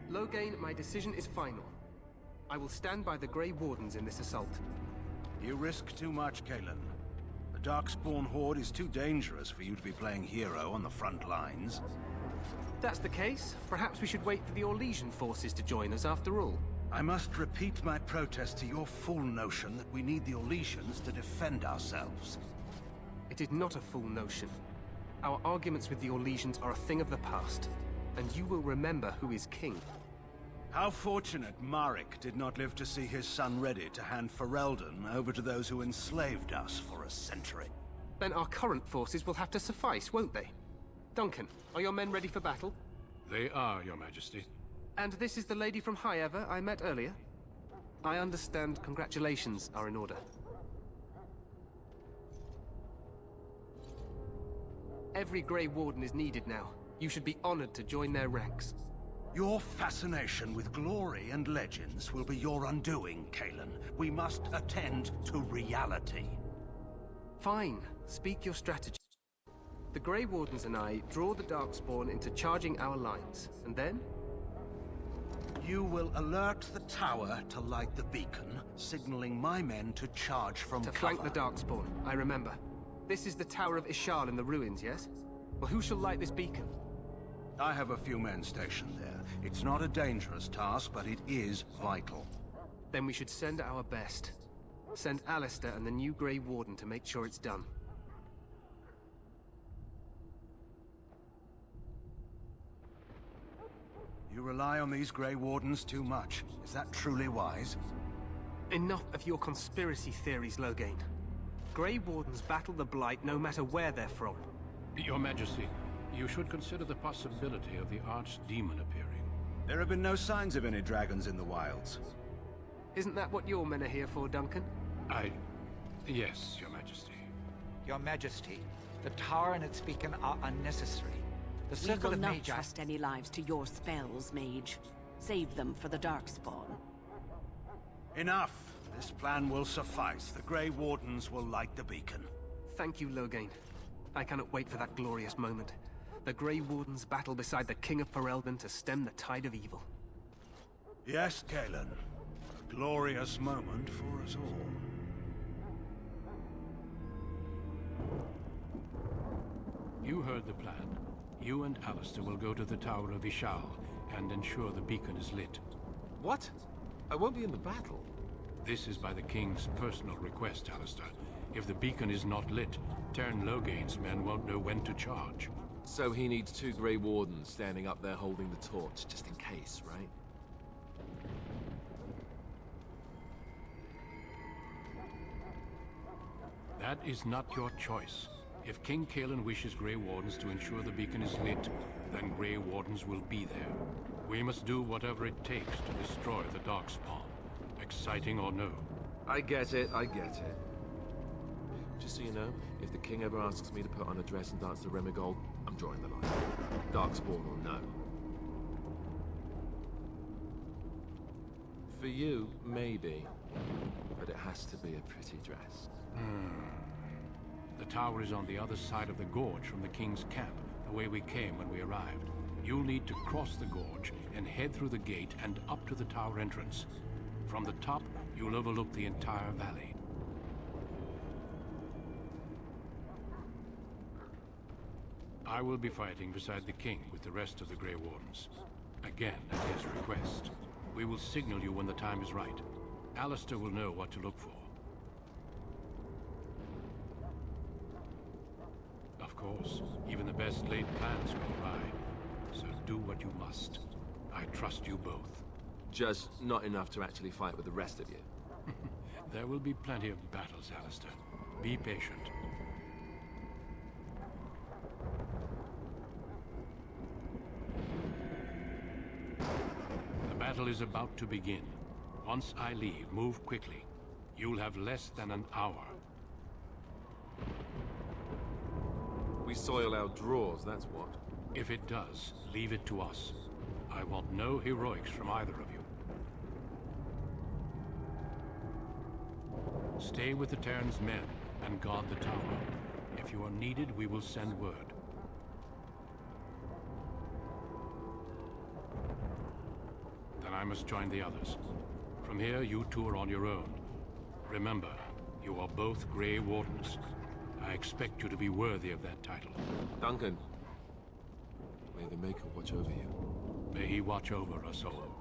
Loghain, my decision is final. I will stand by the Grey Wardens in this assault. You risk too much, Cailan. The Darkspawn Horde is too dangerous for you to be playing hero on the front lines. If that's the case, perhaps we should wait for the Orlesian forces to join us after all. I must repeat my protest to your fool notion that we need the Orlesians to defend ourselves. It is not a fool notion. Our arguments with the Orlesians are a thing of the past, and you will remember who is king. How fortunate Marek did not live to see his son ready to hand Ferelden over to those who enslaved us for a century. Then our current forces will have to suffice, won't they? Duncan, are your men ready for battle? They are, Your Majesty. And this is the lady from High Ever I met earlier? I understand congratulations are in order. Every Grey Warden is needed now. You should be honored to join their ranks. Your fascination with glory and legends will be your undoing, Cailan. We must attend to reality. Fine. Speak your strategy. The Grey Wardens and I draw the Darkspawn into charging our lines, and then? You will alert the tower to light the beacon, signaling my men to charge from cover. To flank the Darkspawn, I remember. This is the Tower of Ishal in the ruins, yes? Well, who shall light this beacon? I have a few men stationed there. It's not a dangerous task, but it is vital. Then we should send our best. Send Alistair and the new Grey Warden to make sure it's done. You rely on these Grey Wardens too much. Is that truly wise? Enough of your conspiracy theories, Loghain. Grey Wardens battle the Blight no matter where they're from. Your Majesty, you should consider the possibility of the Archdemon appearing. There have been no signs of any dragons in the wilds. Isn't that what your men are here for, Duncan? Yes, Your Majesty. Your Majesty, the tower and its beacon are unnecessary. The We Circle will of not Magi... trust any lives to your spells, Mage. Save them for the Darkspawn. Enough! This plan will suffice. The Grey Wardens will light the beacon. Thank you, Loghain. I cannot wait for that glorious moment. The Grey Wardens battle beside the King of Ferelden to stem the tide of evil. Yes, Cailan. A glorious moment for us all. You heard the plan. You and Alistair will go to the Tower of Ishal and ensure the beacon is lit. What? I won't be in the battle. This is by the King's personal request, Alistair. If the beacon is not lit, Teyrn Loghain's men won't know when to charge. So he needs two Grey Wardens standing up there holding the torch, just in case, right? That is not your choice. If King Cailan wishes Grey Wardens to ensure the beacon is lit, then Grey Wardens will be there. We must do whatever it takes to destroy the Darkspawn. Exciting or no. I get it, I get it. Just so you know, if the King ever asks me to put on a dress and dance to Remigold, I'm drawing the line. Darkspawn will know. For you, maybe. But it has to be a pretty dress. The tower is on the other side of the gorge from the King's camp, the way we came when we arrived. You'll need to cross the gorge and head through the gate and up to the tower entrance. From the top, you'll overlook the entire valley. I will be fighting beside the King with the rest of the Grey Wardens. Again, at his request. We will signal you when the time is right. Alistair will know what to look for. Of course, even the best laid plans go awry. So do what you must. I trust you both. Just not enough to actually fight with the rest of you. There will be plenty of battles, Alistair. Be patient. The battle is about to begin. Once I leave, move quickly. You'll have less than an hour. We soil our drawers, that's what. If it does, leave it to us. I want no heroics from either of you. Stay with the Teyrn's men and guard the tower. If you are needed, we will send word. I must join the others. From here, you two are on your own. Remember, you are both Grey Wardens. I expect you to be worthy of that title. Duncan, may the Maker watch over you. May he watch over us all.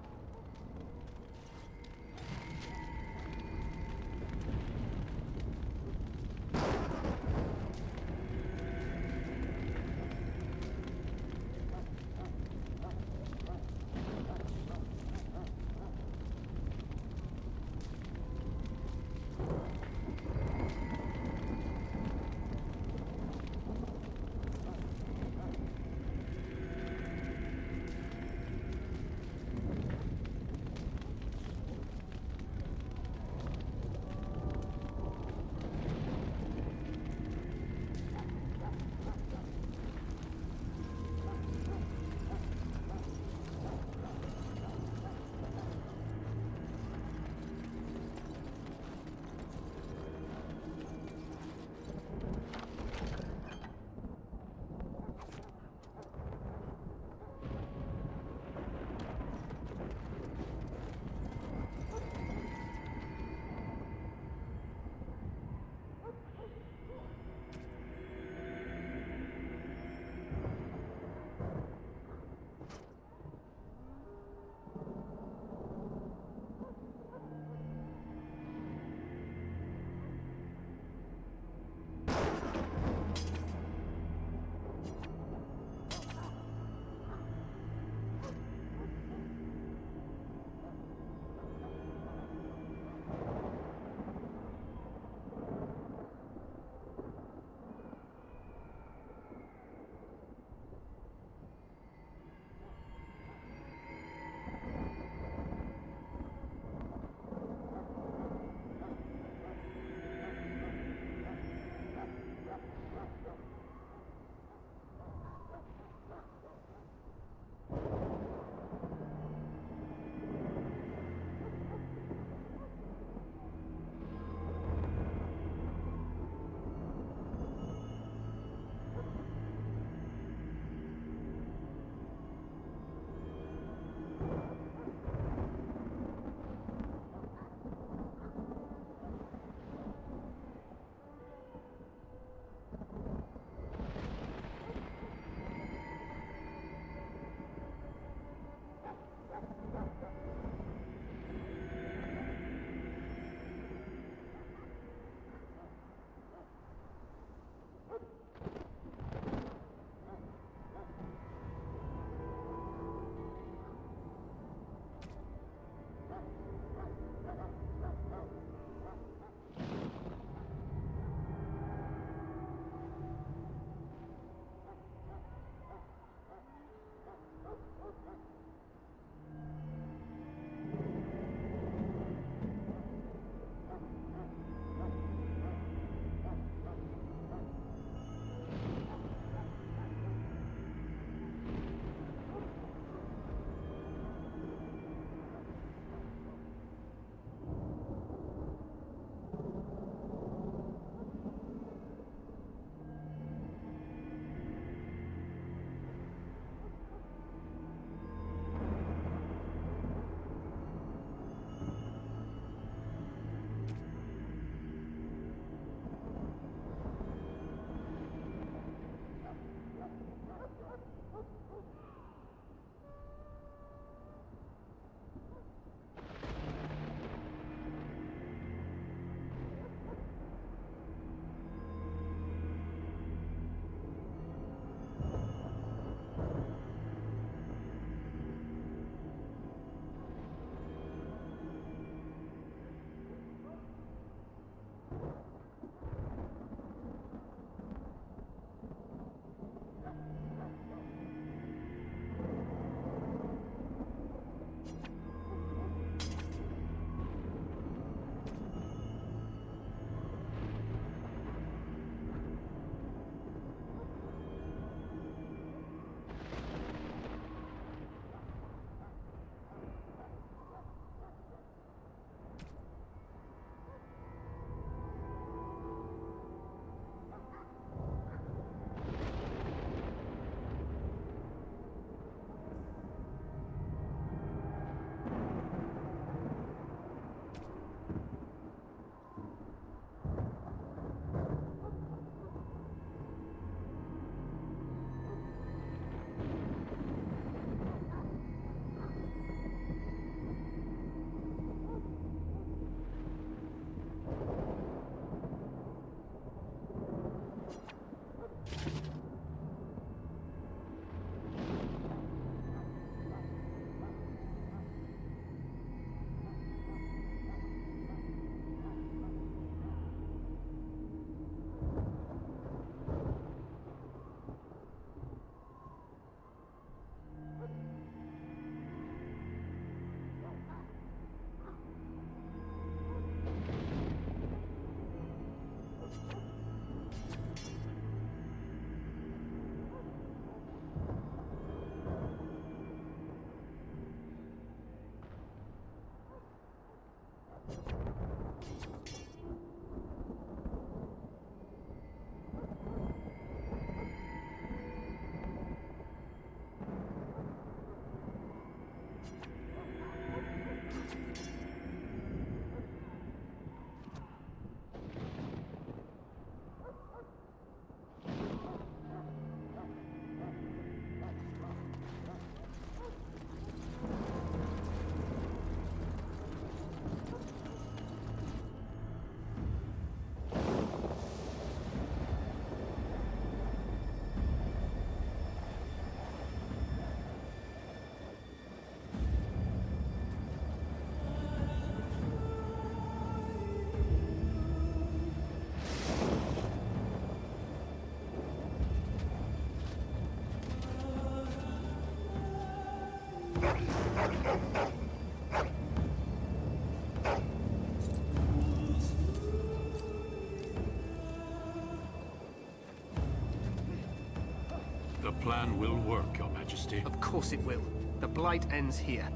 plan will work, Your Majesty. Of course it will. The Blight ends here.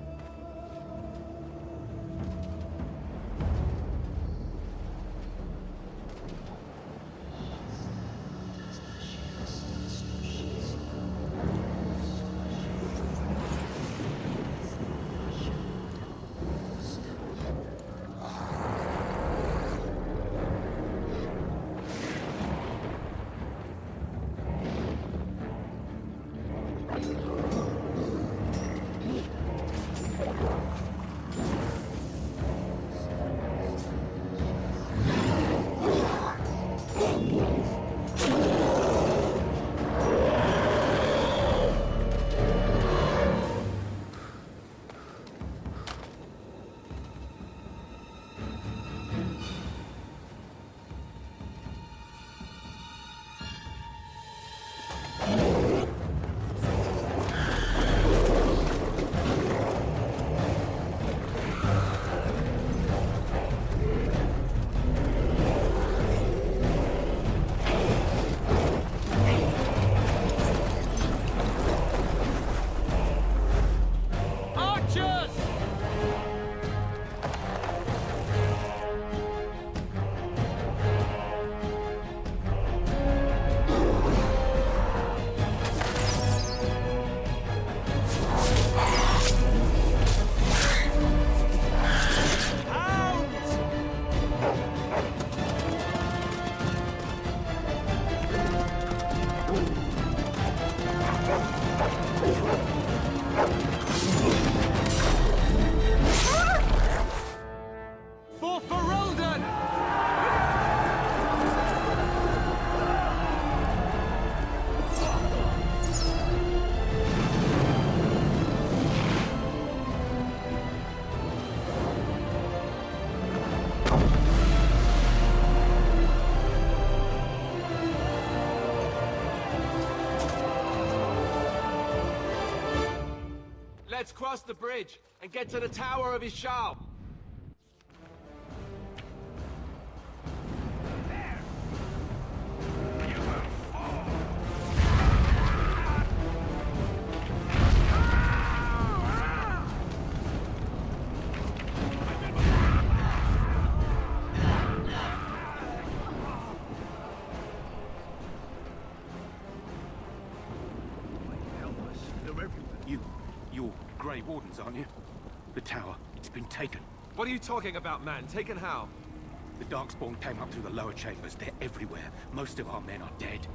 Let's cross the bridge and get to the Tower of Ishal. You're Grey Wardens, aren't you? The tower, it's been taken. What are you talking about, man? Taken how? The Darkspawn came up through the lower chambers. They're everywhere. Most of our men are dead.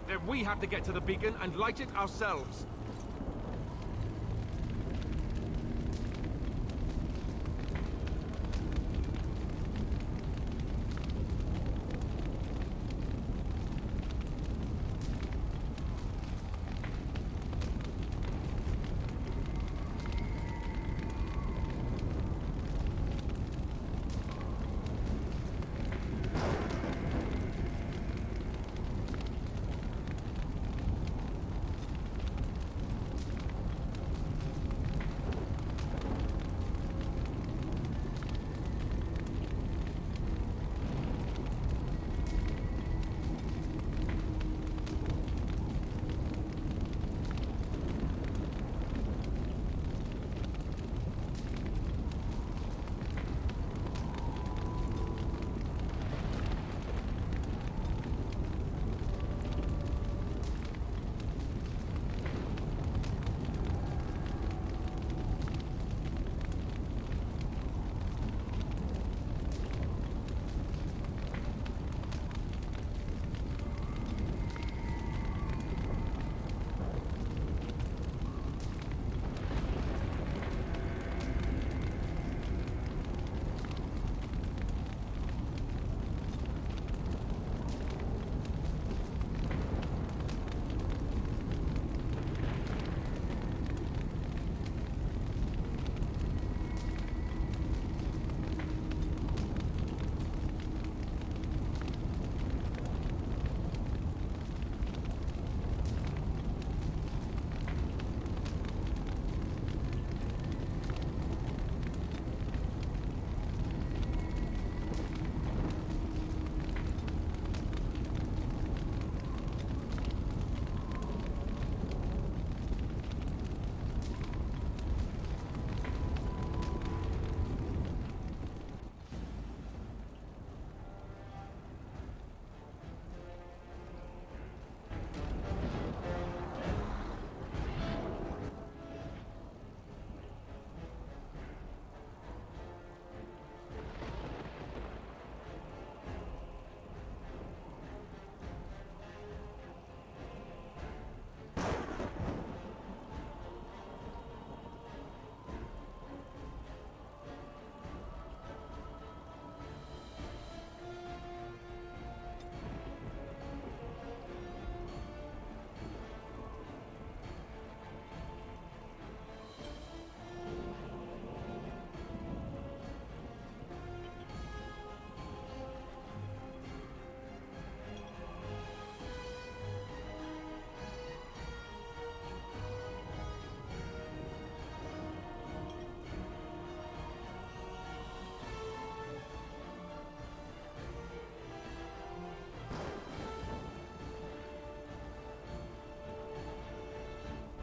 Then we have to get to the beacon and light it ourselves.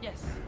Yes.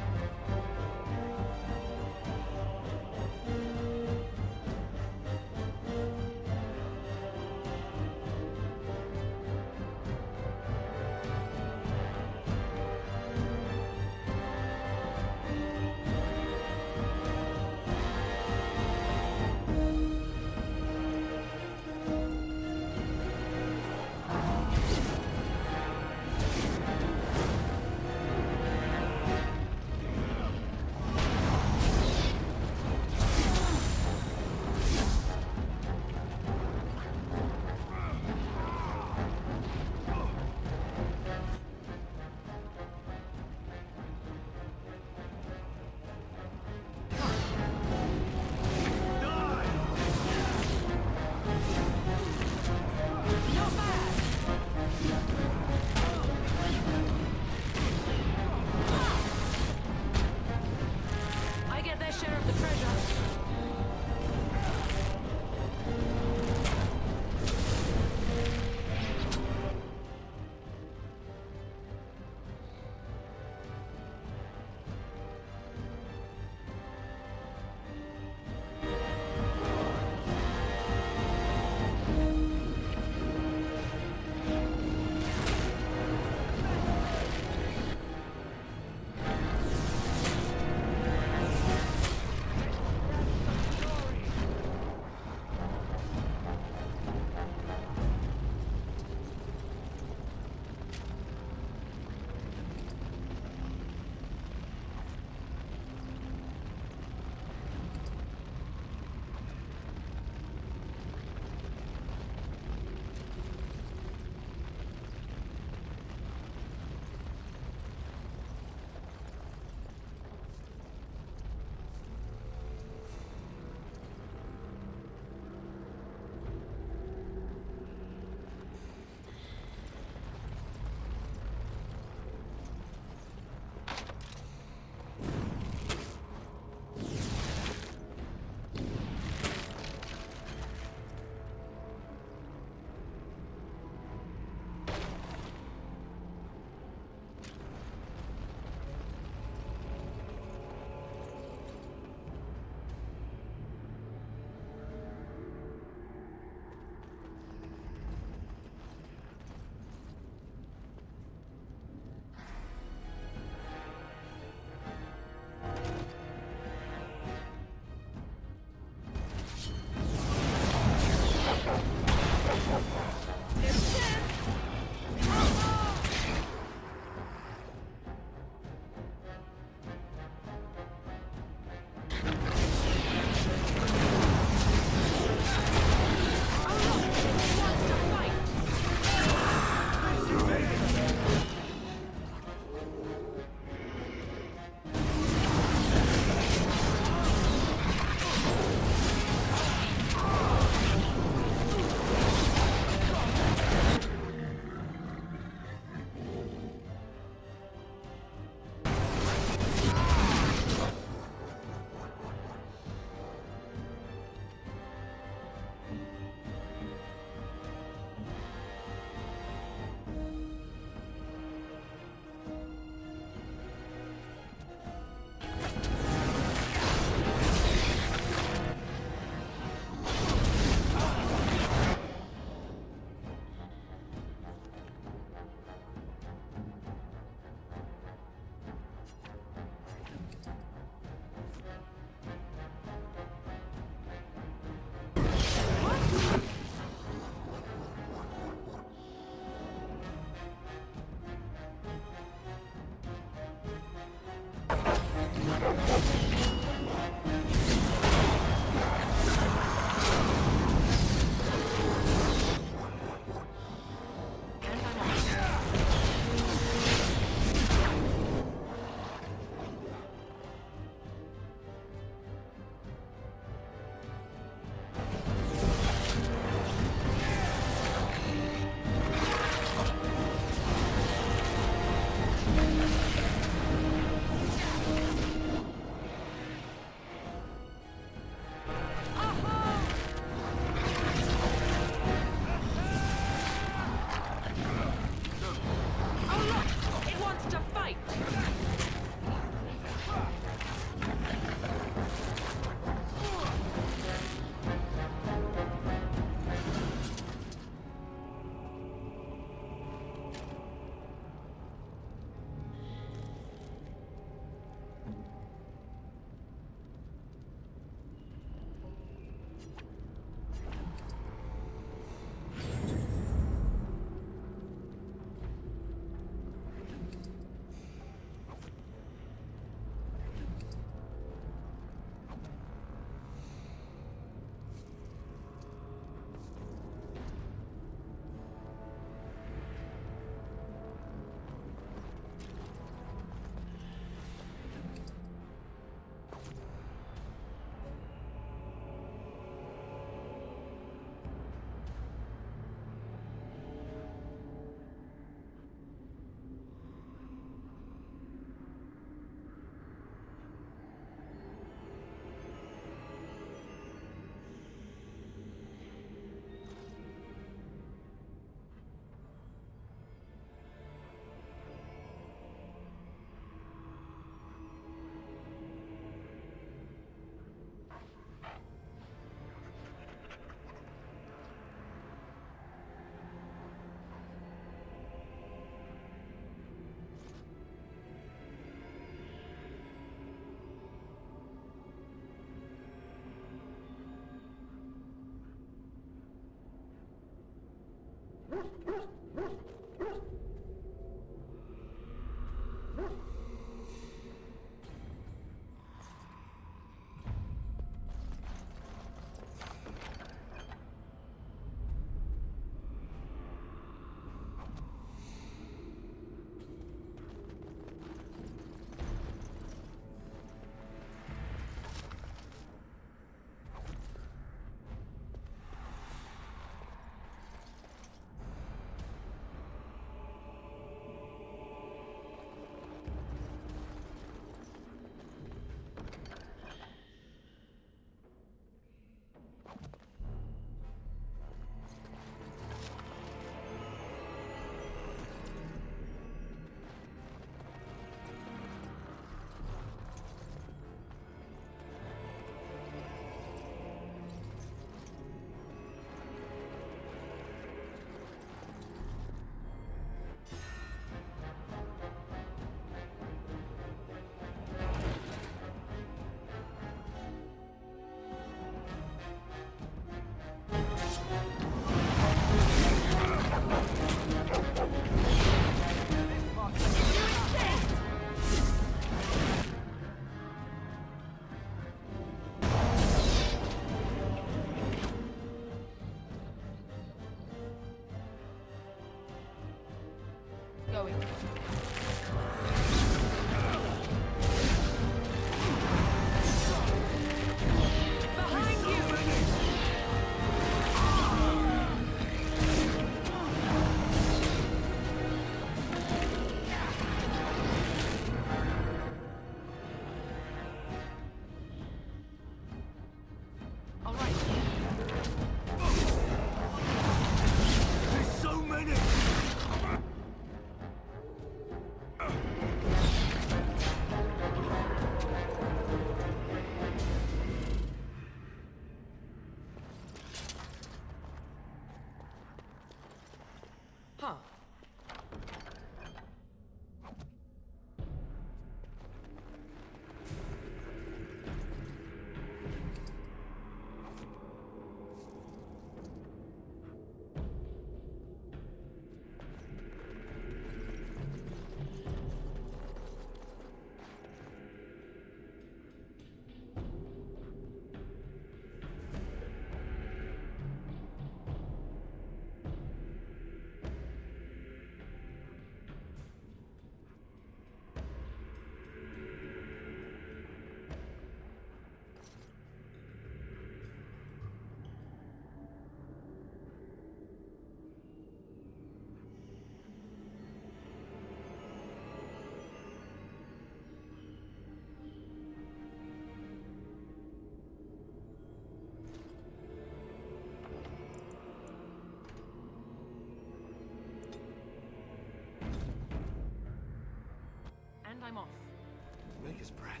his breath.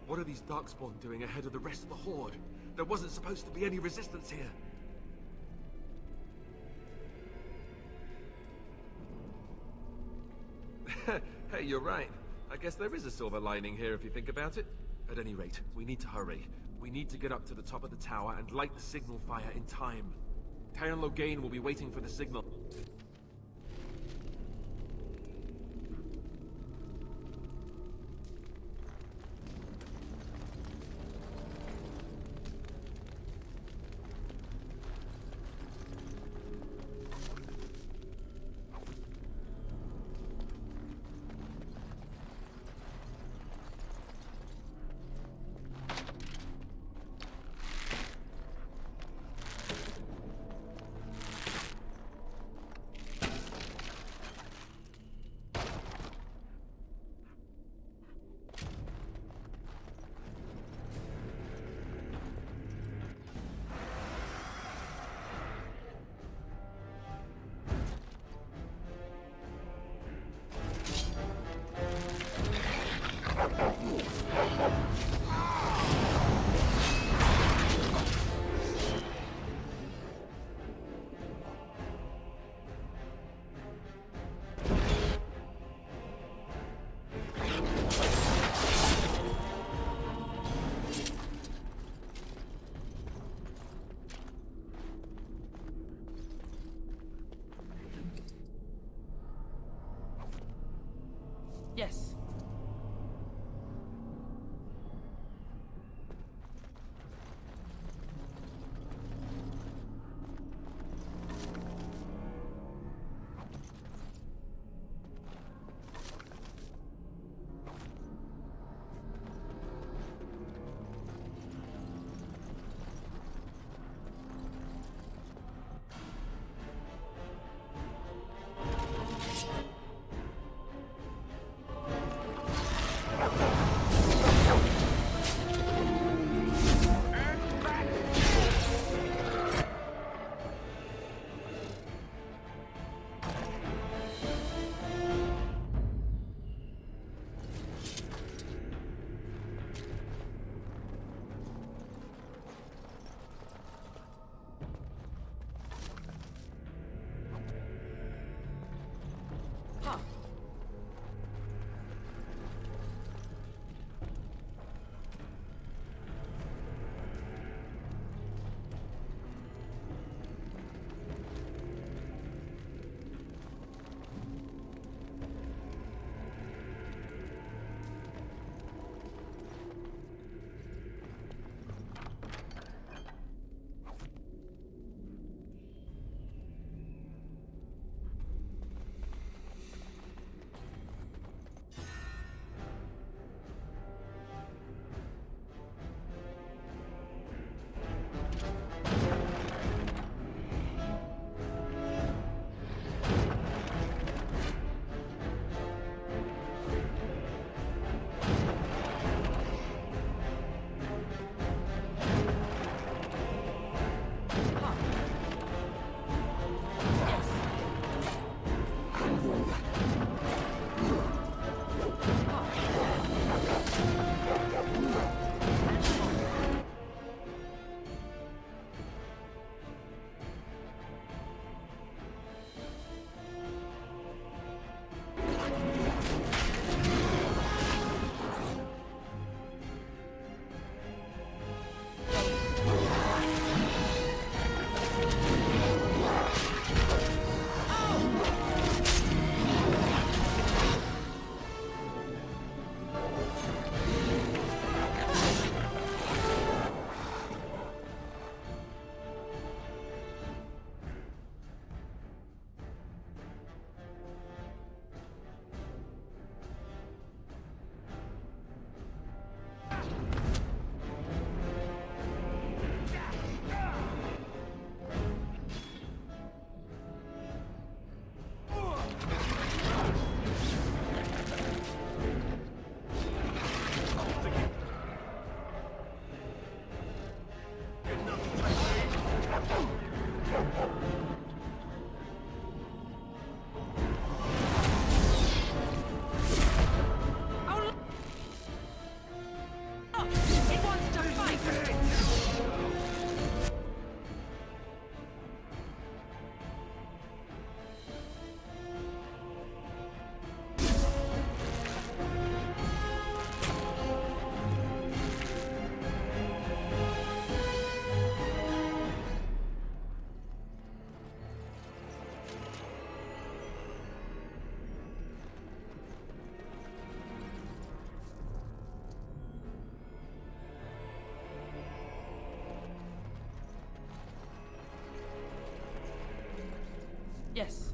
What are these Darkspawn doing ahead of the rest of the Horde? There wasn't supposed to be any resistance here. Hey, you're right. I guess there is a silver lining here if you think about it. At any rate, we need to hurry. We need to get up to the top of the tower and light the signal fire in time. Taron Loghain will be waiting for the signal. Yes.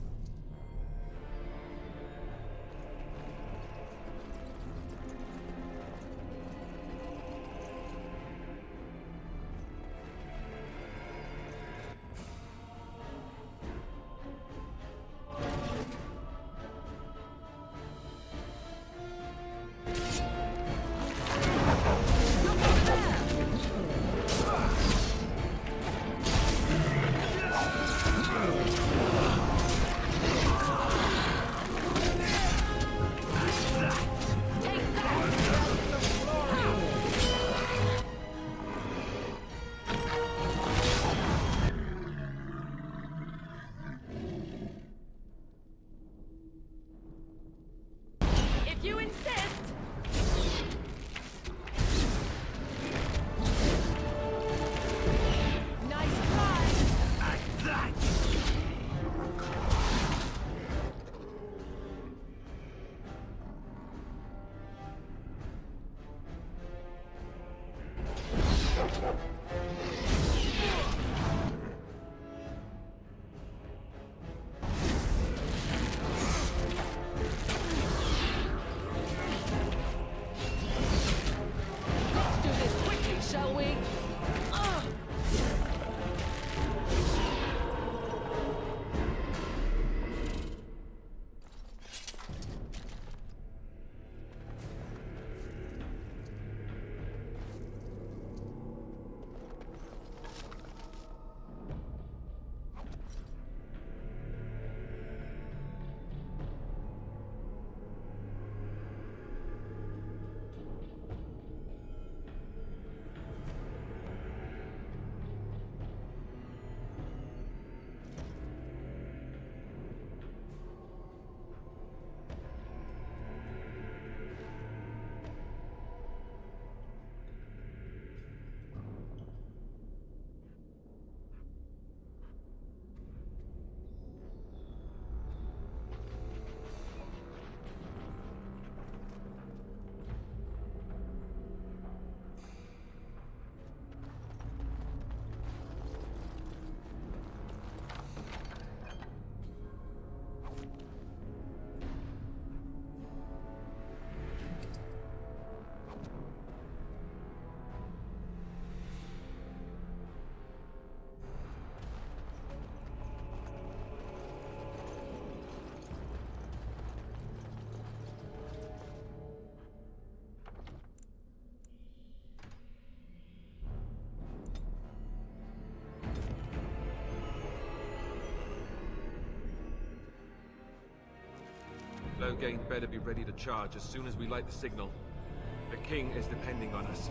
If you insist. Nice try. Let's do this quickly, shall we? Loghain better be ready to charge as soon as we light the signal. The king is depending on us.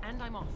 and I'm off.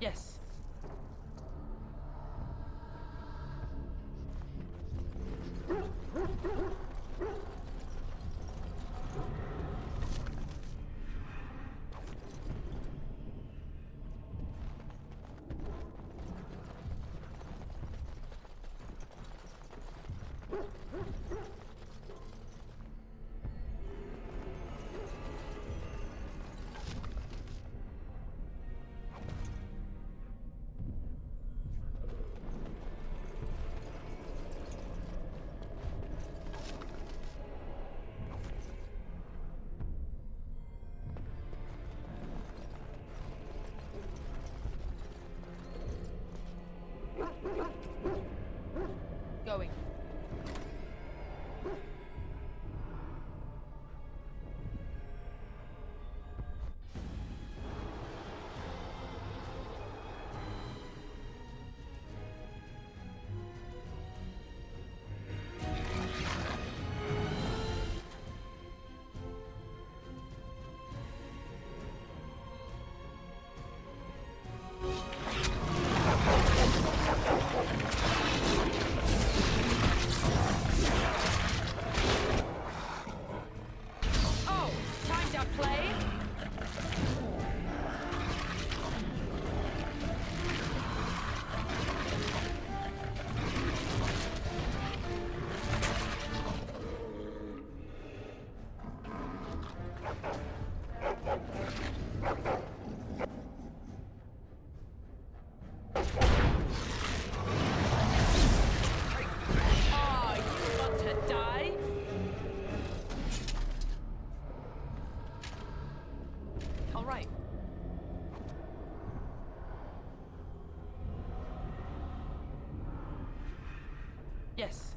Yes. Going. Oh, time to play? Oh, you want to die? All right. Yes.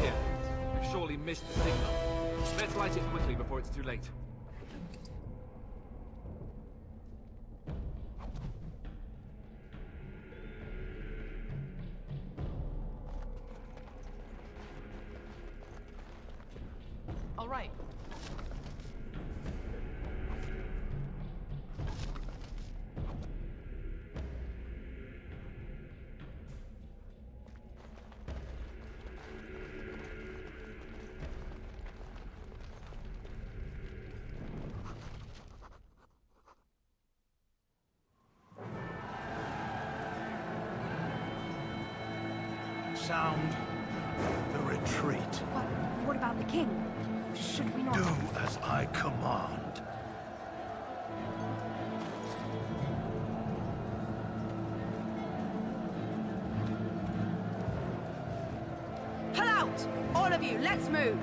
here. We've surely missed the signal. Let's light it quickly before it's too late. All right. Sound the retreat. But what about the king? Should we not... Do as I command. Pull out! All of you, let's move!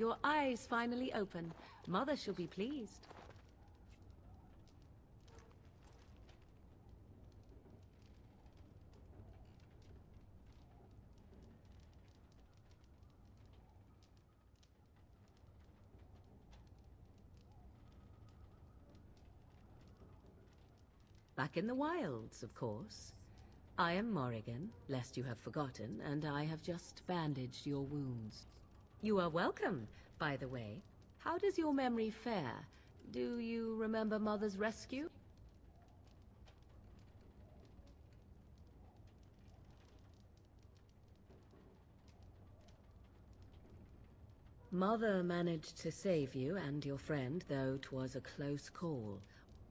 your eyes finally open. Mother shall be pleased. Back in the wilds, of course. I am Morrigan, lest you have forgotten, and I have just bandaged your wounds. You are welcome, by the way. How does your memory fare? Do you remember Mother's rescue? Mother managed to save you and your friend, though 'twas a close call.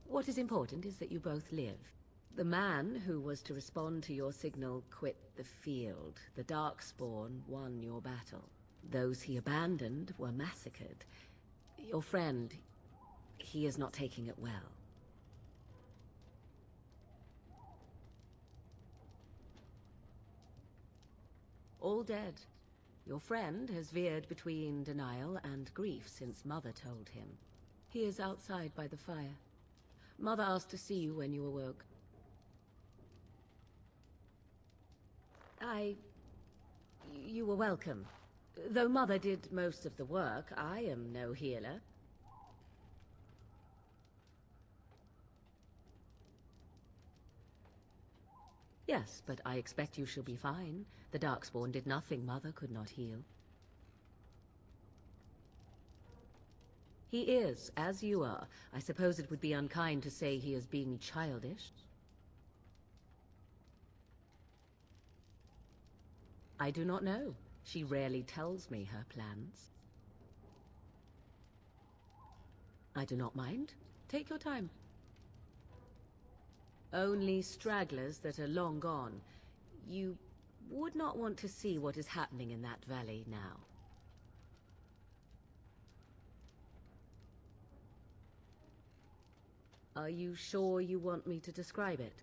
What is important is that you both live. The man who was to respond to your signal quit the field. The Darkspawn won your battle. Those he abandoned were massacred. Your friend, he is not taking it well. All dead. Your friend has veered between denial and grief since Mother told him. He is outside by the fire. Mother asked to see you when you awoke. You were welcome. Though Mother did most of the work, I am no healer. Yes, but I expect you shall be fine. The Darkspawn did nothing Mother could not heal. He is, as you are. I suppose it would be unkind to say he is being childish. I do not know. She rarely tells me her plans. I do not mind. Take your time. Only stragglers that are long gone. You would not want to see what is happening in that valley now. Are you sure you want me to describe it?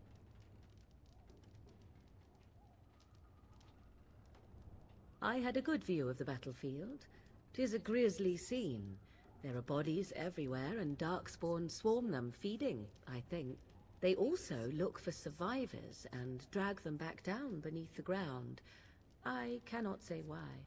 I had a good view of the battlefield. 'Tis a grisly scene. There are bodies everywhere, and Darkspawn swarm them, feeding, I think. They also look for survivors and drag them back down beneath the ground. I cannot say why.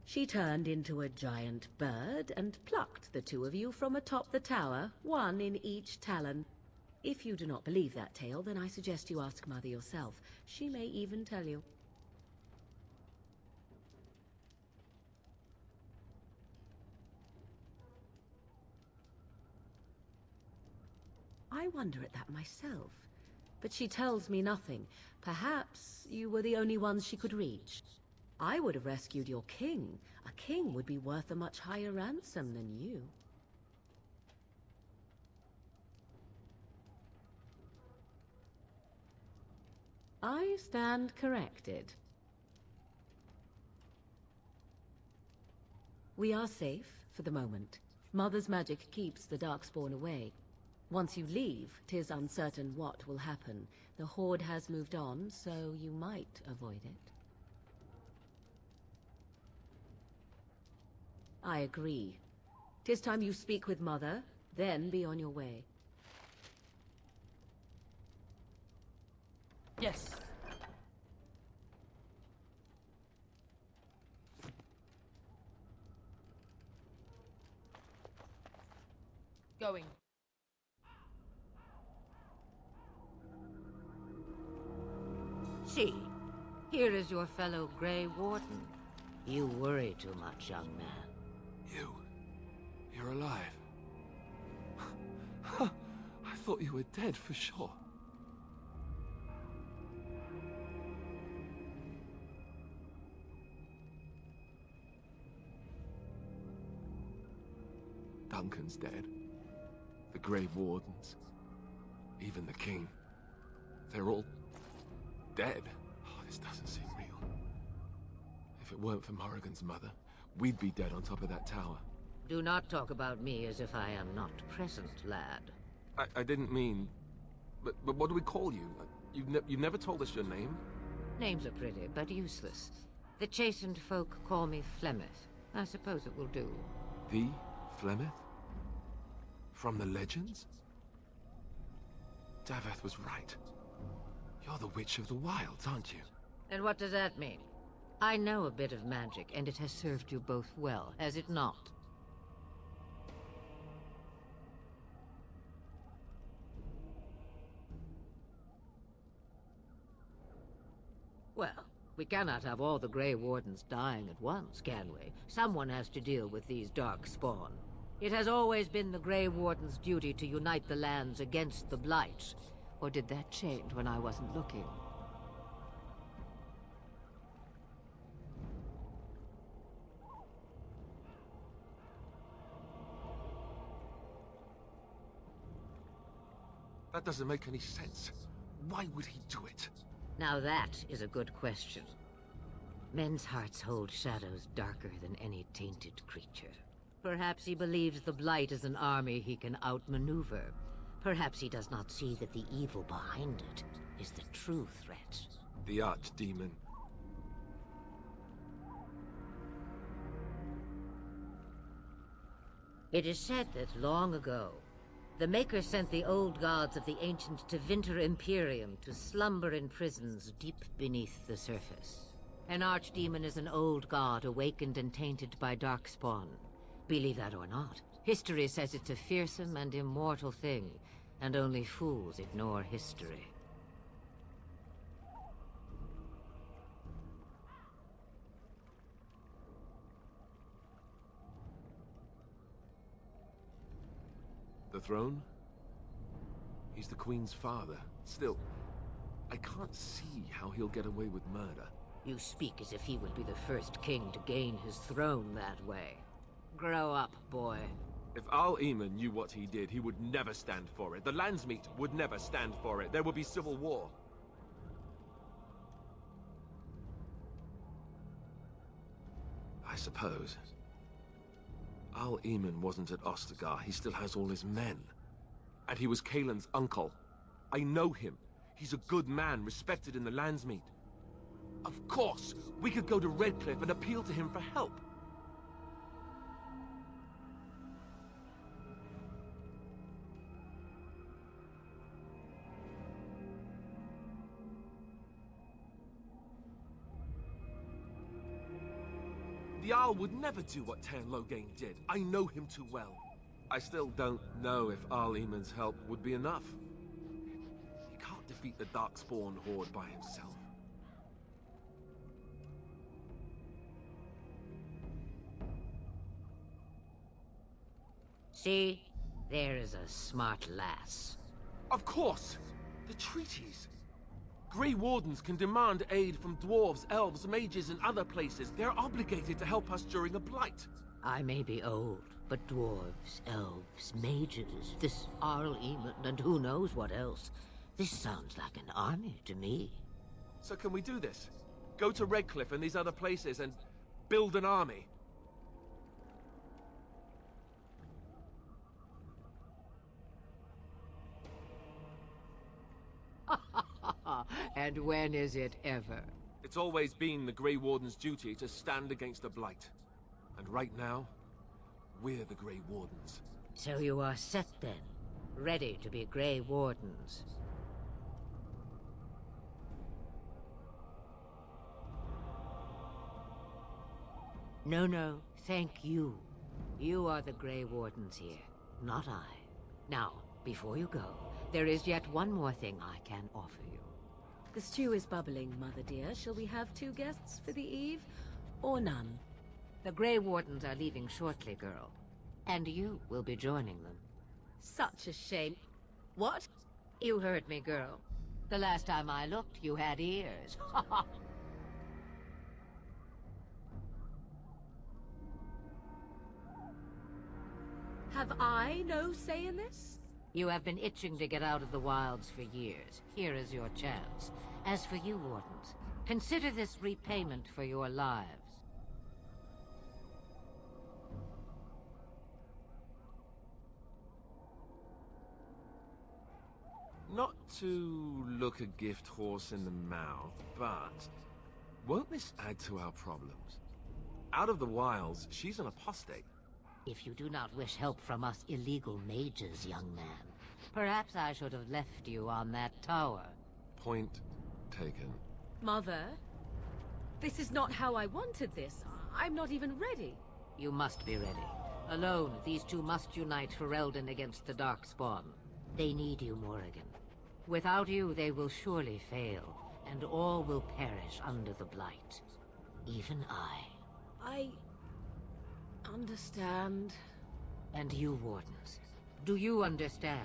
She turned into a giant bird and plucked the two of you from atop the tower, one in each talon. If you do not believe that tale, then I suggest you ask Mother yourself. She may even tell you. I wonder at that myself. But she tells me nothing. Perhaps you were the only ones she could reach. I would have rescued your king. A king would be worth a much higher ransom than you. I stand corrected. We are safe, for the moment. Mother's magic keeps the Darkspawn away. Once you leave, 'tis uncertain what will happen. The Horde has moved on, so you might avoid it. I agree. 'Tis time you speak with Mother, then be on your way. Yes. Going. See, here is your fellow Grey Warden. You worry too much, young man. You're alive. I thought you were dead for sure. Duncan's dead. The Grey Wardens. Even the king. They're all dead. Oh, this doesn't seem real. If it weren't for Morrigan's mother, we'd be dead on top of that tower. Do not talk about me as if I am not present, lad. I didn't mean... But what do we call you? You've never told us your name? Names are pretty, but useless. The chastened folk call me Flemeth. I suppose it will do. The Flemeth? From the legends? Daveth was right. You're the Witch of the Wilds, aren't you? And what does that mean? I know a bit of magic, and it has served you both well, has it not? Well, we cannot have all the Grey Wardens dying at once, can we? Someone has to deal with these Darkspawn. It has always been the Grey Warden's duty to unite the lands against the Blight. Or did that change when I wasn't looking? That doesn't make any sense. Why would he do it? Now that is a good question. Men's hearts hold shadows darker than any tainted creature. Perhaps he believes the Blight is an army he can outmaneuver. Perhaps he does not see that the evil behind it is the true threat. The Archdemon. It is said that long ago, the Maker sent the old gods of the ancients to Vinter Imperium to slumber in prisons deep beneath the surface. An archdemon is an old god awakened and tainted by Darkspawn. Believe that or not, history says it's a fearsome and immortal thing, and only fools ignore history. The throne? He's the Queen's father. Still, I can't see how he'll get away with murder. You speak as if he would be the first king to gain his throne that way. Grow up, boy. If Al-Eamon knew what he did, he would never stand for it. The Landsmeet would never stand for it. There would be civil war. I suppose. Al-Eamon wasn't at Ostagar. He still has all his men. And he was Kaelin's uncle. I know him. He's a good man, respected in the Landsmeet. Of course, we could go to Redcliffe and appeal to him for help. The Jarl would never do what Teyrn Loghain did. I know him too well. I still don't know if Al-Eamon's help would be enough. He can't defeat the Darkspawn horde by himself. See? There is a smart lass. Of course! The treaties! Grey Wardens can demand aid from dwarves, elves, mages, and other places. They're obligated to help us during a blight. I may be old, but dwarves, elves, mages, this Al-Eamon, and who knows what else. This sounds like an army to me. So can we do this? Go to Redcliffe and these other places and build an army? And when is it ever? It's always been the Grey Warden's duty to stand against the Blight. And right now, we're the Grey Wardens. So you are set then, ready to be Grey Wardens. No, thank you. You are the Grey Wardens here, not I. Now, before you go, there is yet one more thing I can offer you. The stew is bubbling, Mother dear. Shall we have 2 guests for the eve, or none? The Grey Wardens are leaving shortly, girl. And you will be joining them. Such a shame. What? You heard me, girl. The last time I looked, you had ears. Have I no say in this? You have been itching to get out of the wilds for years. Here is your chance. As for you, Wardens, consider this repayment for your lives. Not to look a gift horse in the mouth, but won't this add to our problems? Out of the wilds, she's an apostate. If you do not wish help from us illegal mages, young man, perhaps I should have left you on that tower. Point taken. Mother, this is not how I wanted this. I'm not even ready. You must be ready. Alone, these two must unite Ferelden against the Darkspawn. They need you, Morrigan. Without you, they will surely fail, and all will perish under the Blight. Even I understand. And you, Wardens, do you understand?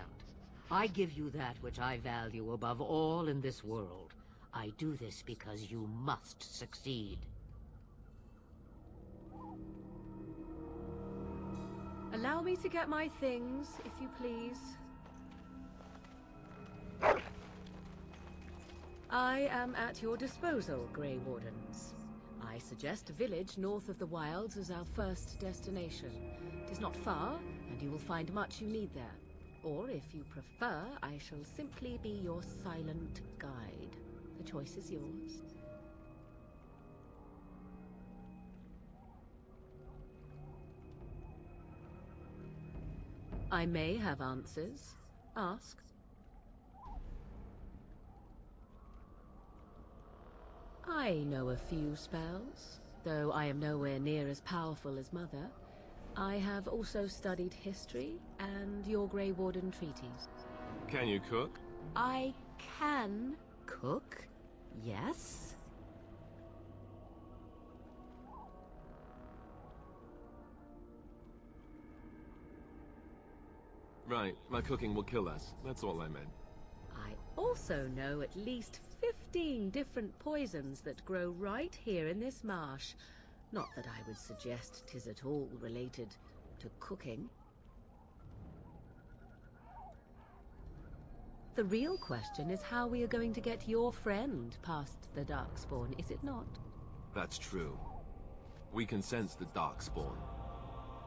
I give you that which I value above all in this world. I do this because you must succeed. Allow me to get my things, if you please. I am at your disposal, Grey Wardens. I suggest a village north of the Wilds as our first destination. It is not far, and you will find much you need there. Or, if you prefer, I shall simply be your silent guide. The choice is yours. I may have answers. Ask. I know a few spells, though I am nowhere near as powerful as Mother. I have also studied history and your Grey Warden treaties. Can you cook? I can cook, yes. Right, my cooking will kill us. That's all I meant. I also know at least 15 different poisons that grow right here in this marsh. Not that I would suggest 'tis at all related to cooking. The real question is how we are going to get your friend past the Darkspawn, is it not? That's true. We can sense the Darkspawn.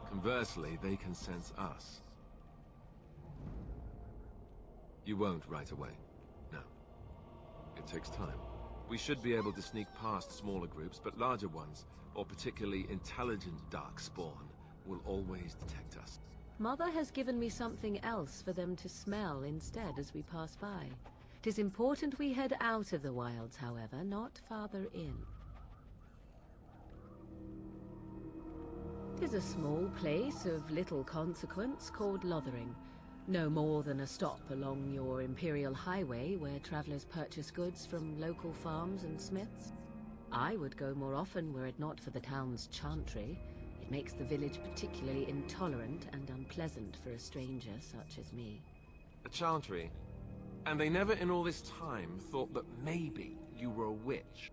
Conversely, they can sense us. You won't right away. No. It takes time. We should be able to sneak past smaller groups, but larger ones, or particularly intelligent Darkspawn, will always detect us. Mother has given me something else for them to smell instead as we pass by. It is important we head out of the wilds, however, not farther in. It is a small place of little consequence called Lothering. No more than a stop along your Imperial Highway where travelers purchase goods from local farms and smiths. I would go more often were it not for the town's chantry. It makes the village particularly intolerant and unpleasant for a stranger such as me. A chantry? And they never in all this time thought that maybe you were a witch?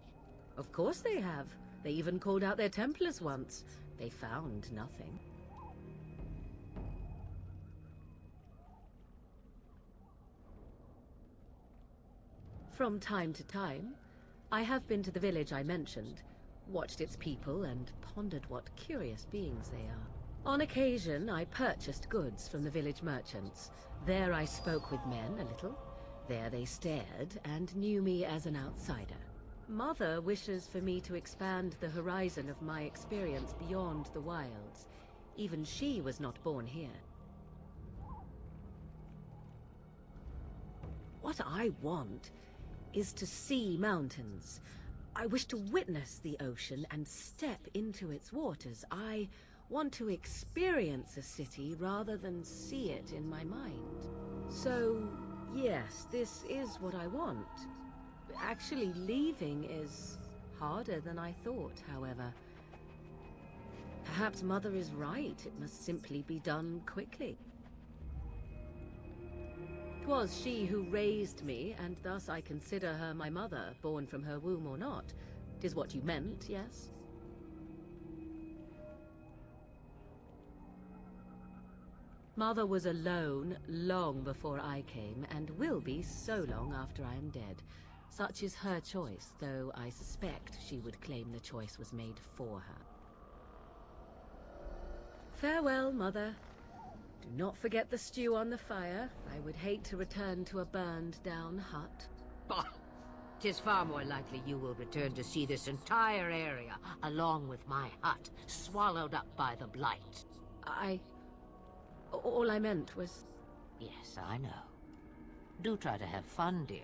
Of course they have. They even called out their Templars once. They found nothing. From time to time, I have been to the village I mentioned, watched its people, and pondered what curious beings they are. On occasion, I purchased goods from the village merchants. There I spoke with men a little. There they stared and knew me as an outsider. Mother wishes for me to expand the horizon of my experience beyond the wilds. Even she was not born here. What I want is to see mountains. I wish to witness the ocean and step into its waters. I want to experience a city rather than see it in my mind. So, yes, this is what I want. Actually, leaving is harder than I thought, however. Perhaps Mother is right. It must simply be done quickly. 'Twas she who raised me, and thus I consider her my mother, born from her womb or not. 'Tis what you meant, yes? Mother was alone long before I came, and will be so long after I am dead. Such is her choice, though I suspect she would claim the choice was made for her. Farewell, Mother. Do not forget the stew on the fire. I would hate to return to a burned-down hut. Bah! 'Tis far more likely you will return to see this entire area, along with my hut, swallowed up by the Blight. All I meant was... Yes, I know. Do try to have fun, dear.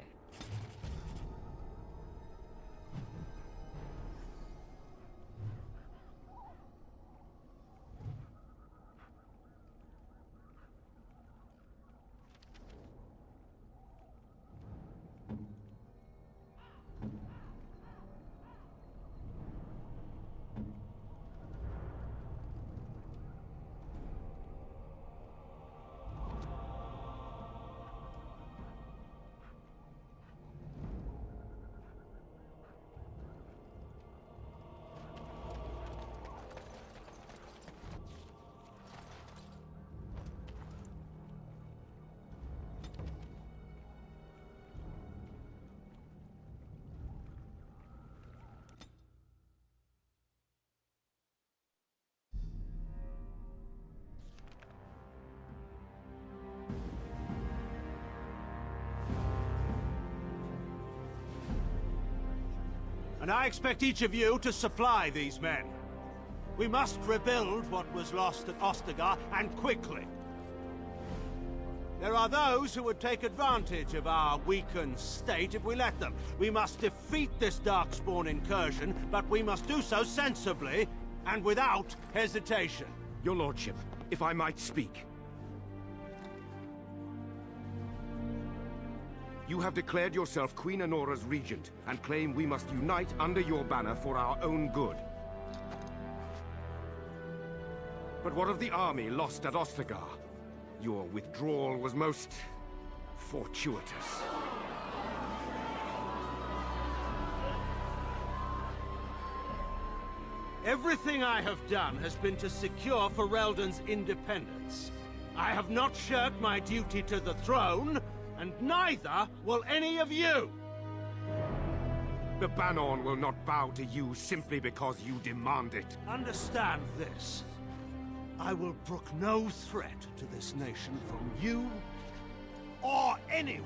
And I expect each of you to supply these men. We must rebuild what was lost at Ostagar, and quickly. There are those who would take advantage of our weakened state if we let them. We must defeat this Darkspawn incursion, but we must do so sensibly and without hesitation. Your lordship, if I might speak. You have declared yourself Queen Anora's regent, and claim we must unite under your banner for our own good. But what of the army lost at Ostagar? Your withdrawal was most... fortuitous. Everything I have done has been to secure Ferelden's independence. I have not shirked my duty to the throne, and neither will any of you! The Bannorn will not bow to you simply because you demand it. Understand this. I will brook no threat to this nation from you or anyone.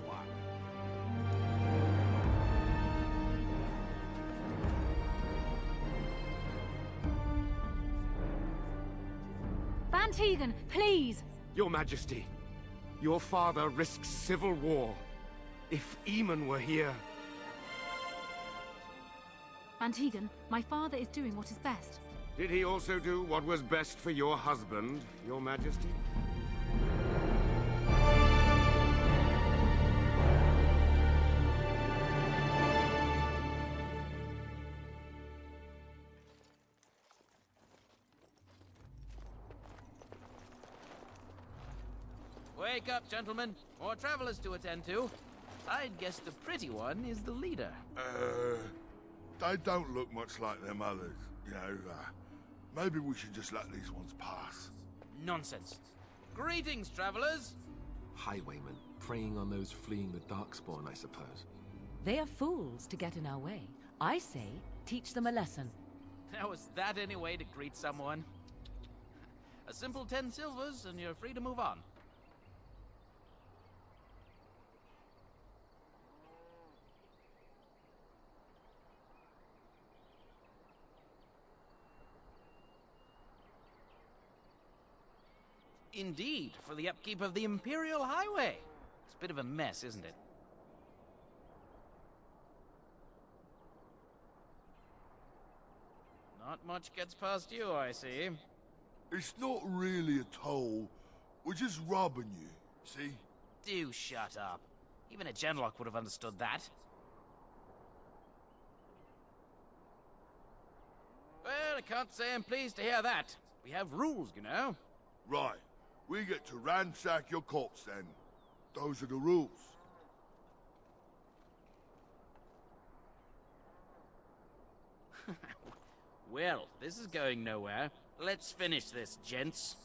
Van Tegan, please! Your Majesty, your father risks civil war. If Eamon were here... Van Tegan, my father is doing what is best. Did he also do what was best for your husband, Your Majesty? Wake up, gentlemen. More travelers to attend to. I'd guess the pretty one is the leader. They don't look much like them others, you know. Maybe we should just let these ones pass. Nonsense. Greetings, travelers. Highwaymen, preying on those fleeing the Darkspawn, I suppose. They are fools to get in our way. I say, teach them a lesson. Now, is that any way to greet someone? A simple 10 silvers, and you're free to move on. Indeed, for the upkeep of the Imperial Highway. It's a bit of a mess, isn't it? Not much gets past you, I see. It's not really a toll. We're just robbing you, see? Do shut up. Even a Genlock would have understood that. Well, I can't say I'm pleased to hear that. We have rules, you know. Right. We get to ransack your corpse then. Those are the rules. Well, this is going nowhere. Let's finish this, gents.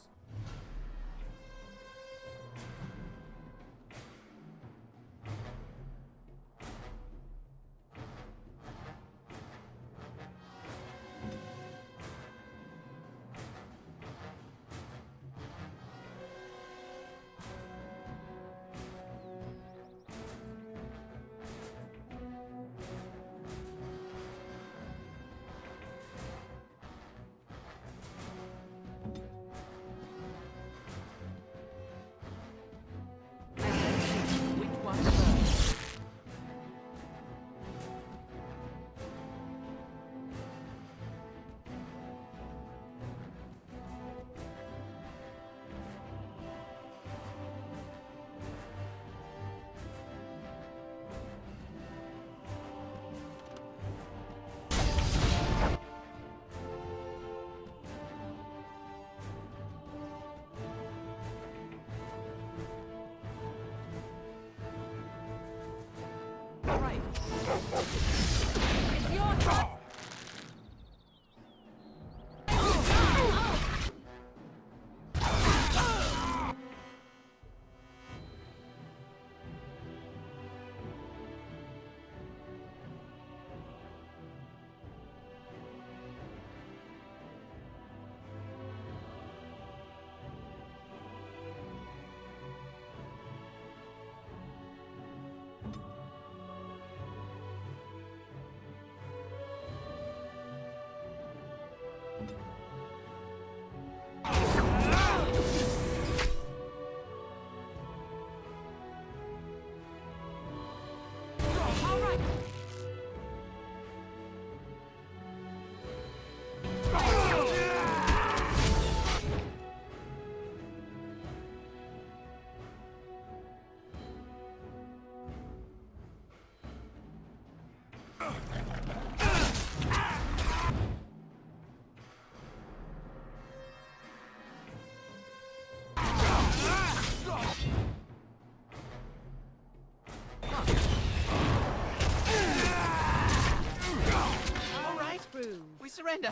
surrender.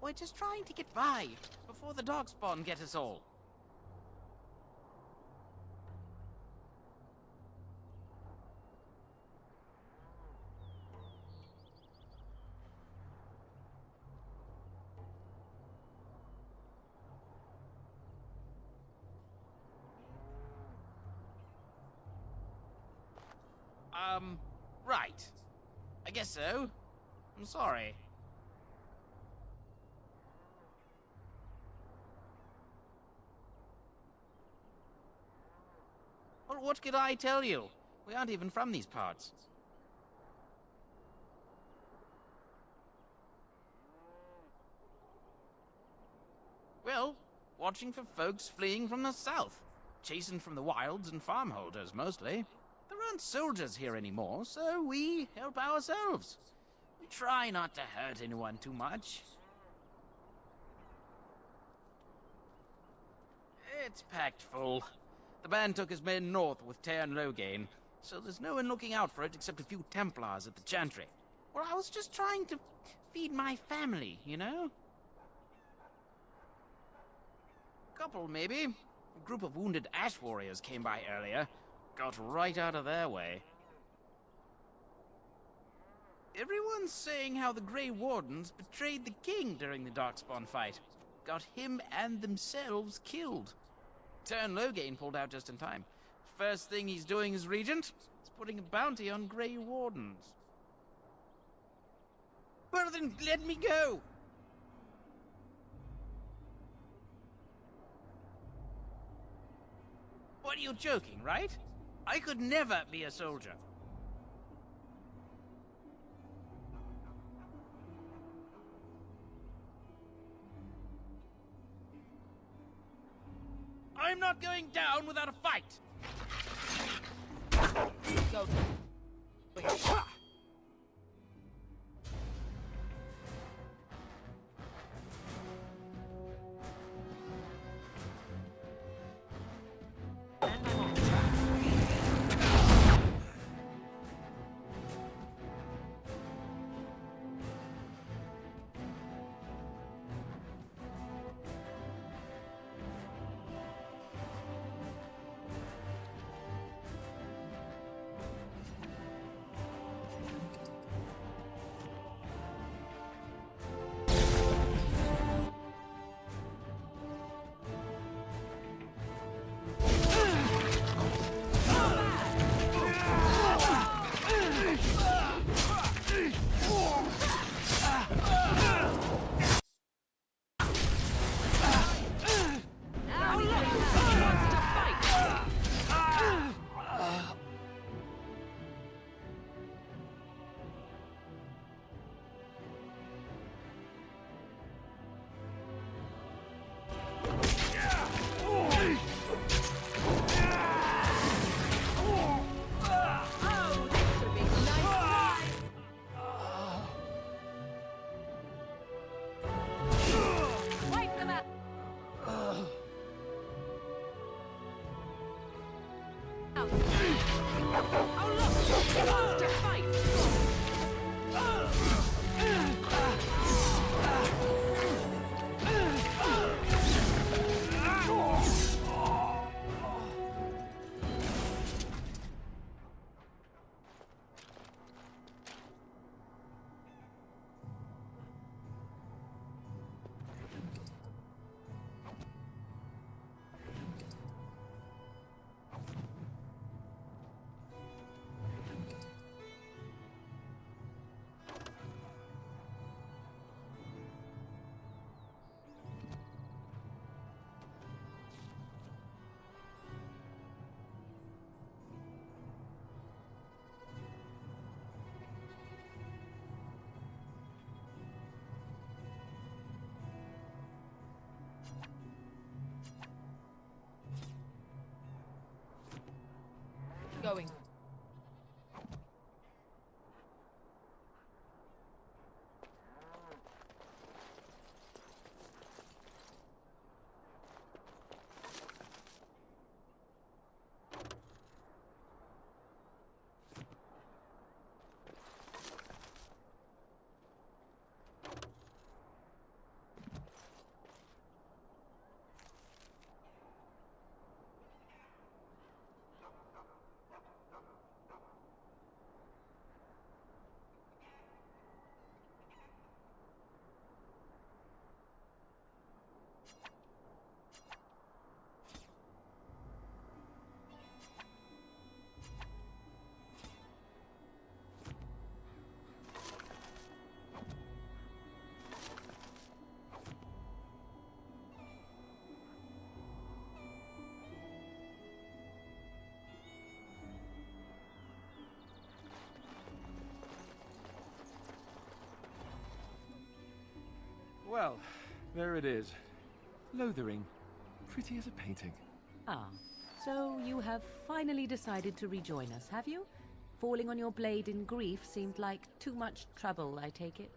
We're just trying to get by before the Darkspawn get us all. Right. I guess so. I'm sorry. Well, what could I tell you? We aren't even from these parts. Well, watching for folks fleeing from the south. Chasing from the wilds and farmholders, mostly. There aren't soldiers here anymore, so we help ourselves. We try not to hurt anyone too much. It's packed full. The band took his men north with Teyrn Loghain, so there's no one looking out for it except a few Templars at the Chantry. Well, I was just trying to feed my family, you know? Couple, maybe. A group of wounded Ash warriors came by earlier. Got right out of their way. Everyone's saying how the Grey Wardens betrayed the king during the Darkspawn fight. Got him and themselves killed. Teyrn Loghain pulled out just in time. First thing he's doing as regent is putting a bounty on Grey Wardens. Well then, let me go! What, are you joking, right? I could never be a soldier. I'm not going down without a fight! Go. Well, there it is. Lothering. Pretty as a painting. Ah, so you have finally decided to rejoin us, have you? Falling on your blade in grief seemed like too much trouble, I take it.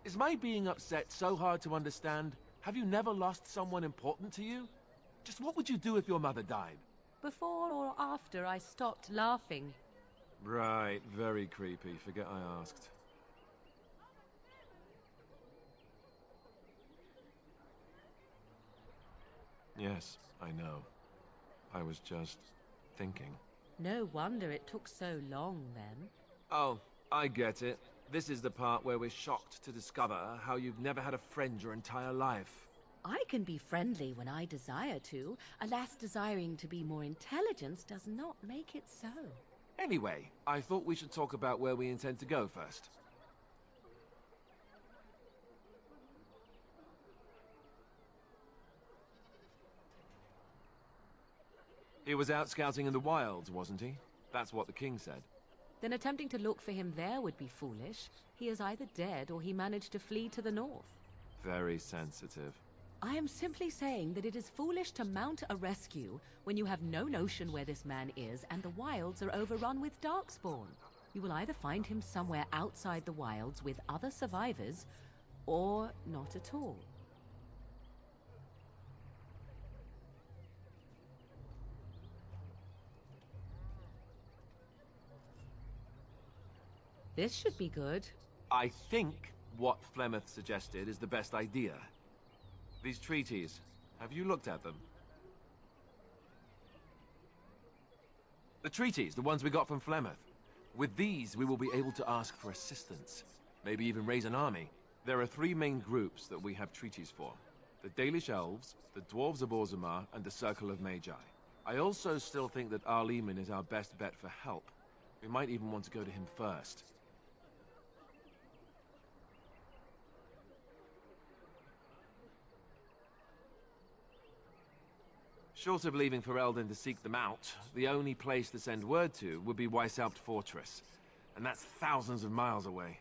Is my being upset so hard to understand? Have you never lost someone important to you? Just what would you do if your mother died? Before or after I stopped laughing? Right, very creepy. Forget I asked. Yes, I know. I was just thinking. No wonder it took so long, then. Oh, I get it. This is the part where we're shocked to discover how you've never had a friend your entire life. I can be friendly when I desire to. Alas, desiring to be more intelligent does not make it so. Anyway, I thought we should talk about where we intend to go first. He was out scouting in the wilds, wasn't he? That's what the king said. Then attempting to look for him there would be foolish. He is either dead or he managed to flee to the north. Very sensitive. I am simply saying that it is foolish to mount a rescue when you have no notion where this man is and the wilds are overrun with darkspawn. You will either find him somewhere outside the wilds with other survivors, or not at all. This should be good. I think what Flemeth suggested is the best idea. These treaties, have you looked at them? The treaties, the ones we got from Flemeth. With these, we will be able to ask for assistance. Maybe even raise an army. There are 3 main groups that we have treaties for. The Dalish Elves, the Dwarves of Orzammar, and the Circle of Magi. I also still think that Arleman is our best bet for help. We might even want to go to him first. Short of leaving Ferelden to seek them out, the only place to send word to would be Weishaupt Fortress. And that's thousands of miles away.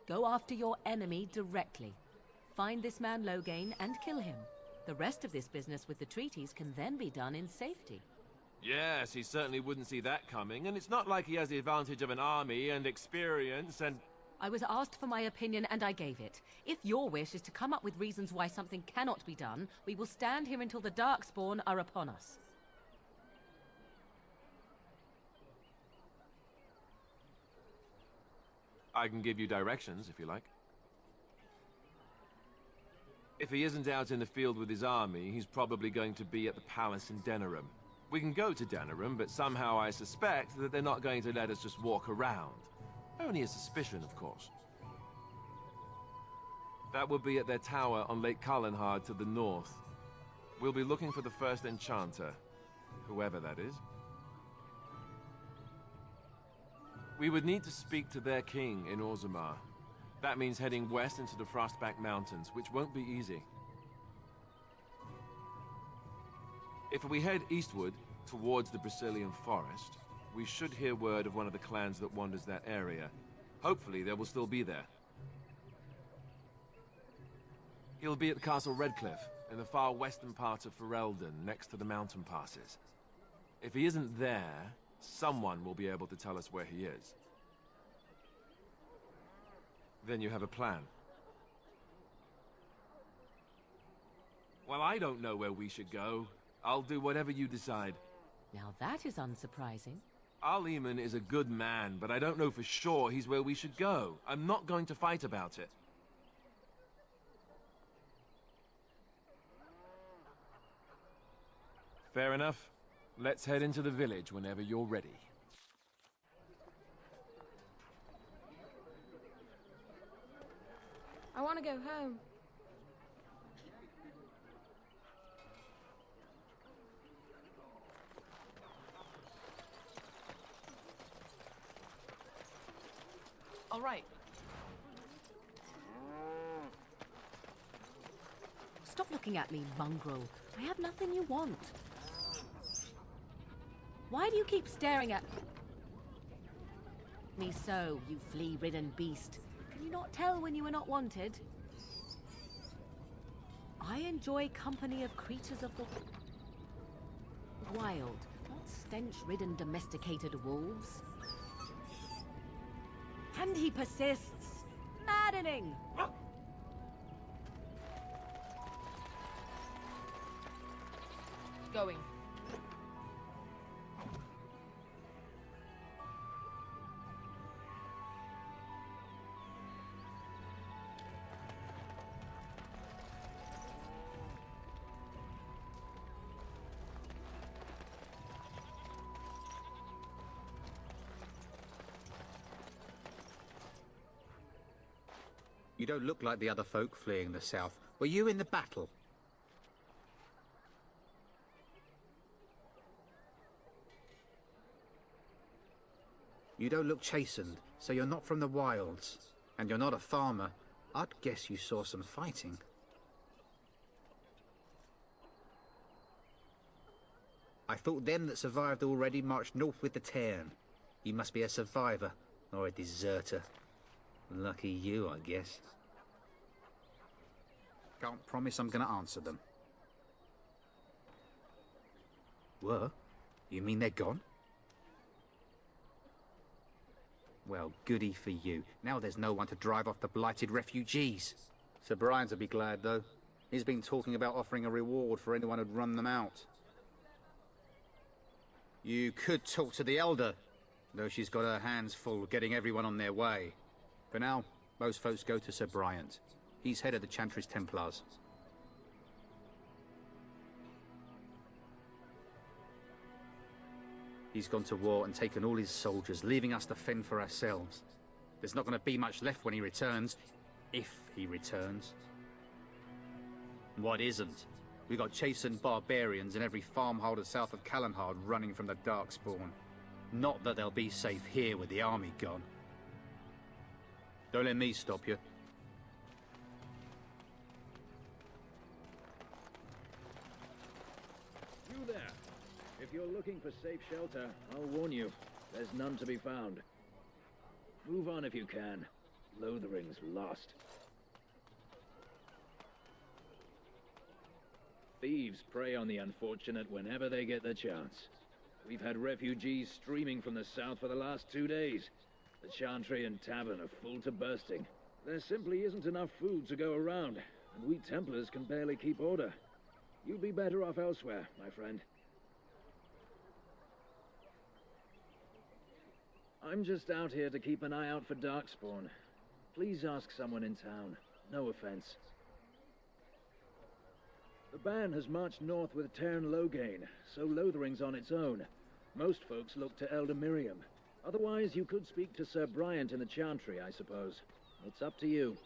Go after your enemy directly. Find this man Loghain and kill him. The rest of this business with the treaties can then be done in safety. Yes, he certainly wouldn't see that coming, and it's not like he has the advantage of an army and experience and... I was asked for my opinion and I gave it. If your wish is to come up with reasons why something cannot be done, we will stand here until the Darkspawn are upon us. I can give you directions, if you like. If he isn't out in the field with his army, he's probably going to be at the palace in Denerim. We can go to Denerim, but somehow I suspect that they're not going to let us just walk around. Only a suspicion, of course. That will be at their tower on Lake Kalenhard to the north. We'll be looking for the first enchanter, whoever that is. We would need to speak to their king in Orzammar. That means heading west into the Frostback Mountains, which won't be easy. If we head eastward, towards the Brisilian Forest, we should hear word of one of the clans that wanders that area. Hopefully, they will still be there. He'll be at the Castle Redcliffe, in the far western part of Ferelden, next to the mountain passes. If he isn't there, someone will be able to tell us where he is. Then you have a plan. Well, I don't know where we should go. I'll do whatever you decide. Now that is unsurprising. Arleman is a good man, but I don't know for sure he's where we should go. I'm not going to fight about it. Fair enough. Let's head into the village whenever you're ready. I want to go home. All right. Stop looking at me, mongrel. I have nothing you want. Why do you keep staring at... Me so, you flea-ridden beast. Can you not tell when you are not wanted? I enjoy company of creatures of the wild, not stench-ridden domesticated wolves. And he persists. Maddening! Going. You don't look like the other folk fleeing the south. Were you in the battle? You don't look chastened, so you're not from the wilds. And you're not a farmer. I'd guess you saw some fighting. I thought them that survived already marched north with the Cairn. You must be a survivor, or a deserter. Lucky you, I guess. Can't promise I'm gonna answer them. Were? You mean they're gone? Well, goody for you. Now there's no one to drive off the blighted refugees. Sir Brian'll be glad, though. He's been talking about offering a reward for anyone who'd run them out. You could talk to the Elder, though she's got her hands full getting everyone on their way. For now, most folks go to Sir Bryant. He's head of the Chantry's Templars. He's gone to war and taken all his soldiers, leaving us to fend for ourselves. There's not going to be much left when he returns. If he returns. What isn't? We got chastened barbarians in every farmholder south of Calenhard running from the Darkspawn. Not that they'll be safe here with the army gone. Don't let me stop you. You there. If you're looking for safe shelter, I'll warn you, there's none to be found. Move on if you can. Lothering's lost. Thieves prey on the unfortunate whenever they get the chance. We've had refugees streaming from the south for the last 2 days. The Chantry and Tavern are full to bursting. There simply isn't enough food to go around, and we Templars can barely keep order. You'd be better off elsewhere, my friend. I'm just out here to keep an eye out for Darkspawn. Please ask someone in town. No offense. The band has marched north with Tairn Loghain, so Lothering's on its own. Most folks look to Elder Miriam. Otherwise, you could speak to Sir Bryant in the Chantry, I suppose. It's up to you.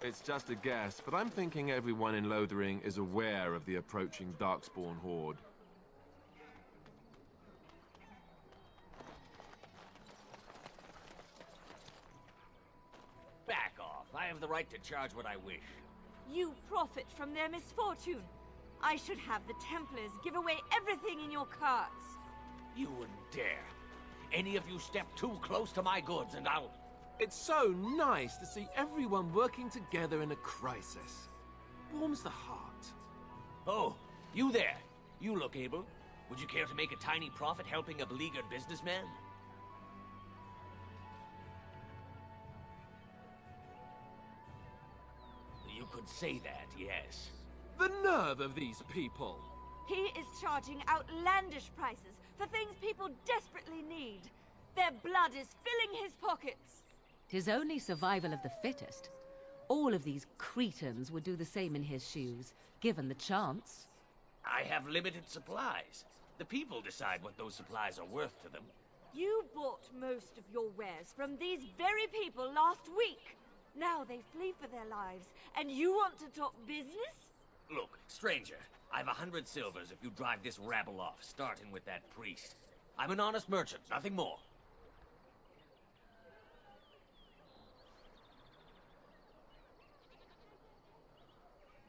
It's just a guess, but I'm thinking everyone in Lothering is aware of the approaching Darkspawn horde. Back off. I have the right to charge what I wish. You profit from their misfortune. I should have the Templars give away everything in your carts. You wouldn't dare. Any of you step too close to my goods and I'll... It's so nice to see everyone working together in a crisis. Warms the heart. Oh, you there. You look able. Would you care to make a tiny profit helping a beleaguered businessman? You could say that, yes. The nerve of these people! He is charging outlandish prices for things people desperately need. Their blood is filling his pockets. 'Tis only survival of the fittest. All of these cretins would do the same in his shoes, given the chance. I have limited supplies. The people decide what those supplies are worth to them. You bought most of your wares from these very people last week. Now they flee for their lives, and you want to talk business? Look, stranger, I've 100 silvers if you drive this rabble off, starting with that priest. I'm an honest merchant, nothing more.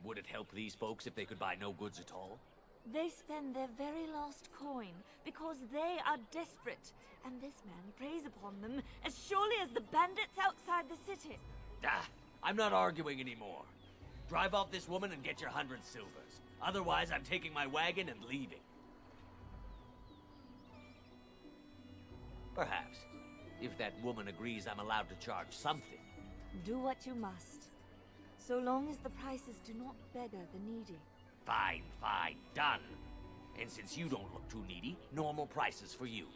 Would it help these folks if they could buy no goods at all? They spend their very last coin because they are desperate, and this man preys upon them as surely as the bandits outside the city. Ah, I'm not arguing anymore. Drive off this woman and get your 100 silvers. Otherwise, I'm taking my wagon and leaving. Perhaps, if that woman agrees I'm allowed to charge something. Do what you must, so long as the prices do not beggar the needy. Fine, fine, done. And since you don't look too needy, normal prices for you.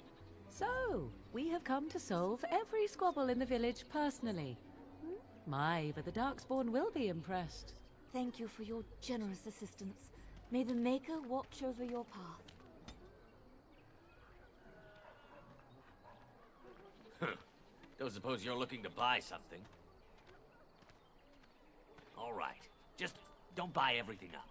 So, we have come to solve every squabble in the village personally. My, but the Darkspawn will be impressed. Thank you for your generous assistance. May the Maker watch over your path. Don't suppose you're looking to buy something? All right. Just don't buy everything up.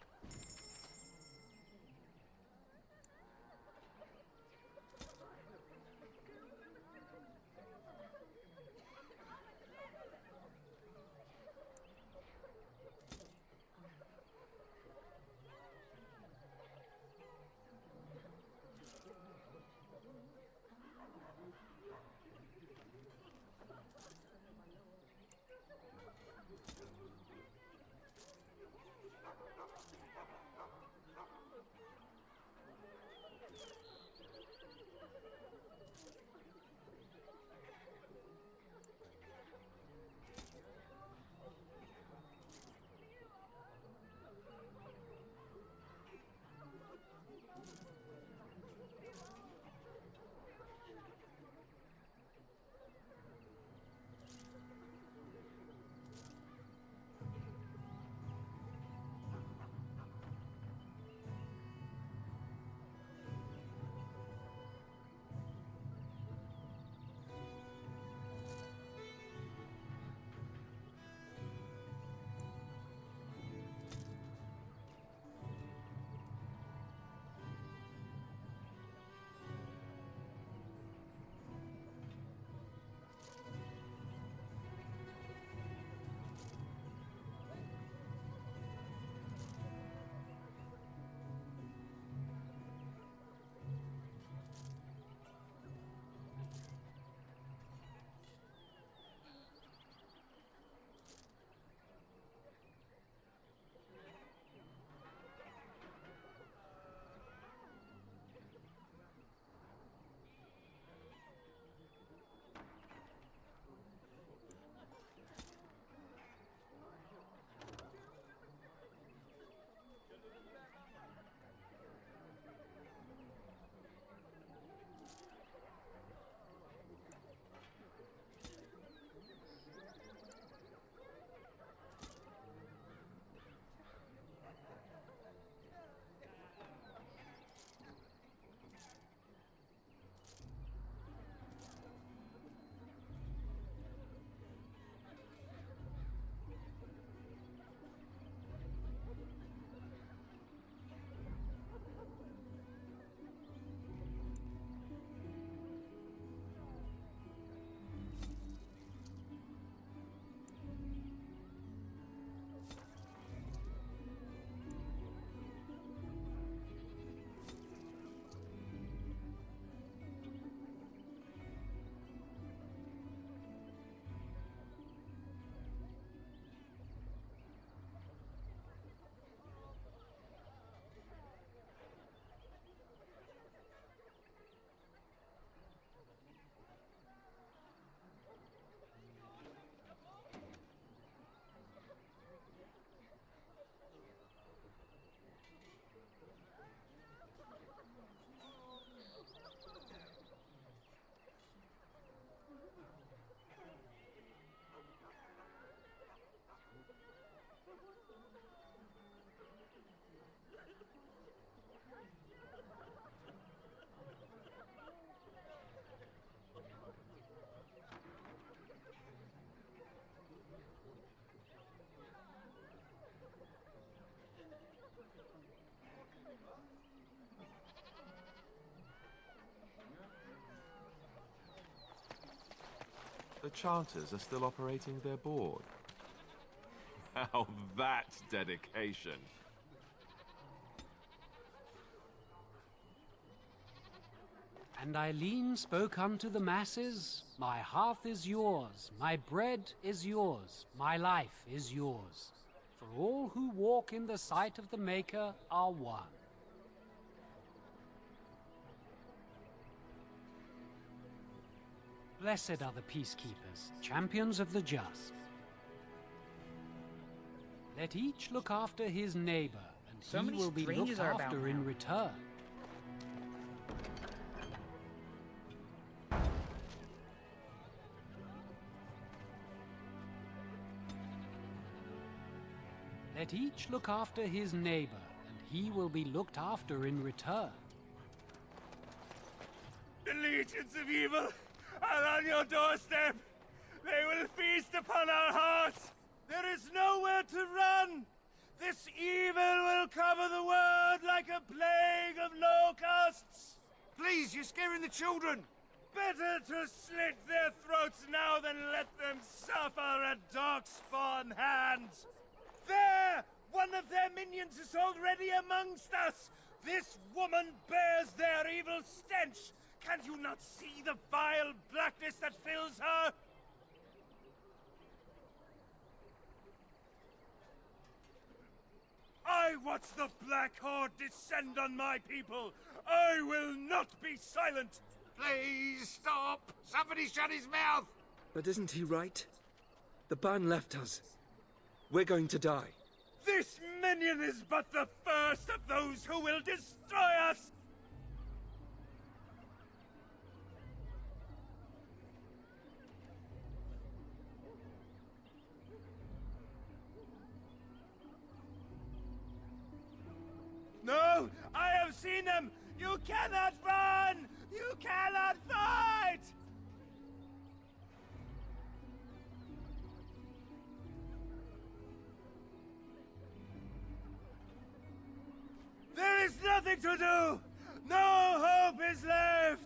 The Chanters are still operating their board. Now that's dedication. And Eileen spoke unto the masses, My hearth is yours, my bread is yours, my life is yours. For all who walk in the sight of the Maker are one. Blessed are the peacekeepers, champions of the just. Let each look after his neighbor, and So he many will be strangers looked are about after in now. return. Let each look after his neighbor, and he will be looked after in return. The legions of evil are on your doorstep. They will feast upon our hearts. There is nowhere to run. This evil will cover the world like a plague of locusts. Please, you're scaring the children. Better to slit their throats now than let them suffer at Darkspawn hands. There! One of their minions is already amongst us! This woman bears their evil stench! Can you not see the vile blackness that fills her? I watch the Black Horde descend on my people! I will not be silent! Please, stop! Somebody shut his mouth! But isn't he right? The ban left us. We're going to die. This minion is but the first of those who will destroy us! No! I have seen them! You cannot run! You cannot fight! There is nothing to do! No hope is left!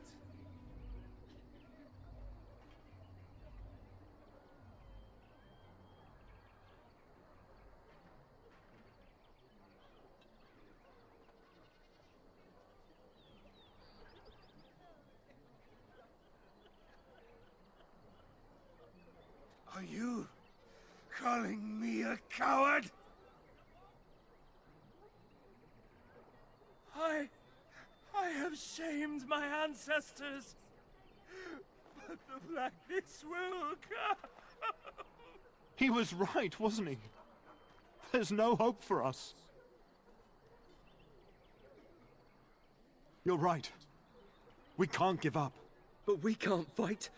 Are you calling me a coward? I have shamed my ancestors, but the blackness will come. He was right, wasn't he? There's no hope for us. You're right. We can't give up. But we can't fight.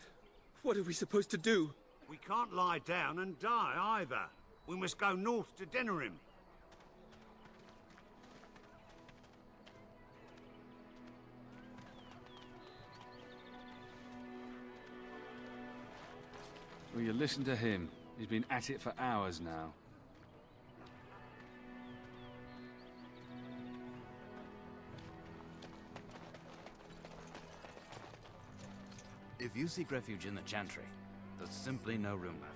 What are we supposed to do? We can't lie down and die either. We must go north to Denerim. Will you listen to him? He's been at it for hours now. If you seek refuge in the Chantry, there's simply no room left.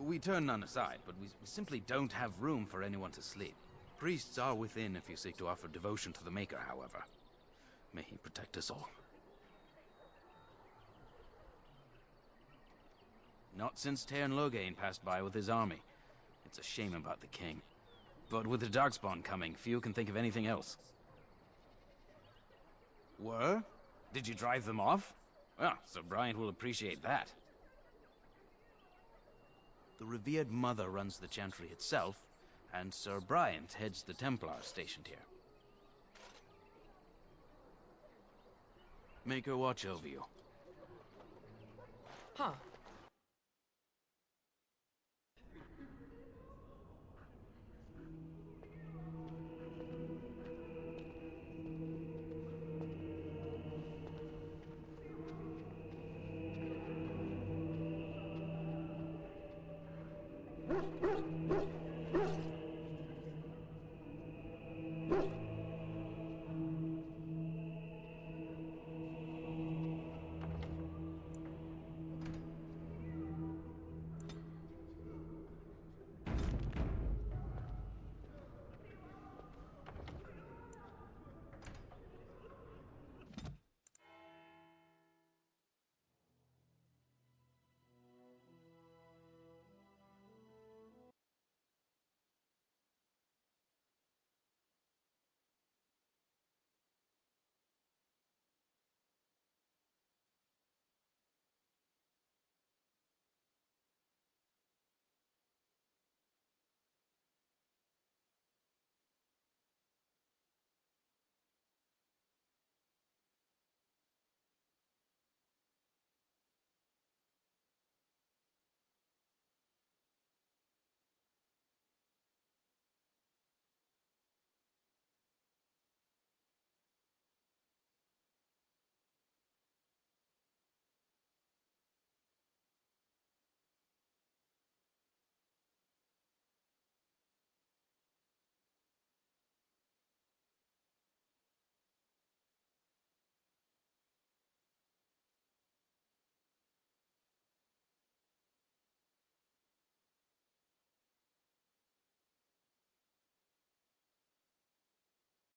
We turn none aside, but we simply don't have room for anyone to sleep. Priests are within if you seek to offer devotion to the Maker, however. May he protect us all. Not since Tairn Loghain passed by with his army. It's a shame about the king. But with the Darkspawn coming, few can think of anything else. Were? Did you drive them off? Well, Sir Bryant will appreciate that. The revered mother runs the Chantry itself, and Sir Bryant heads the Templars stationed here. Make her watch over you. Huh.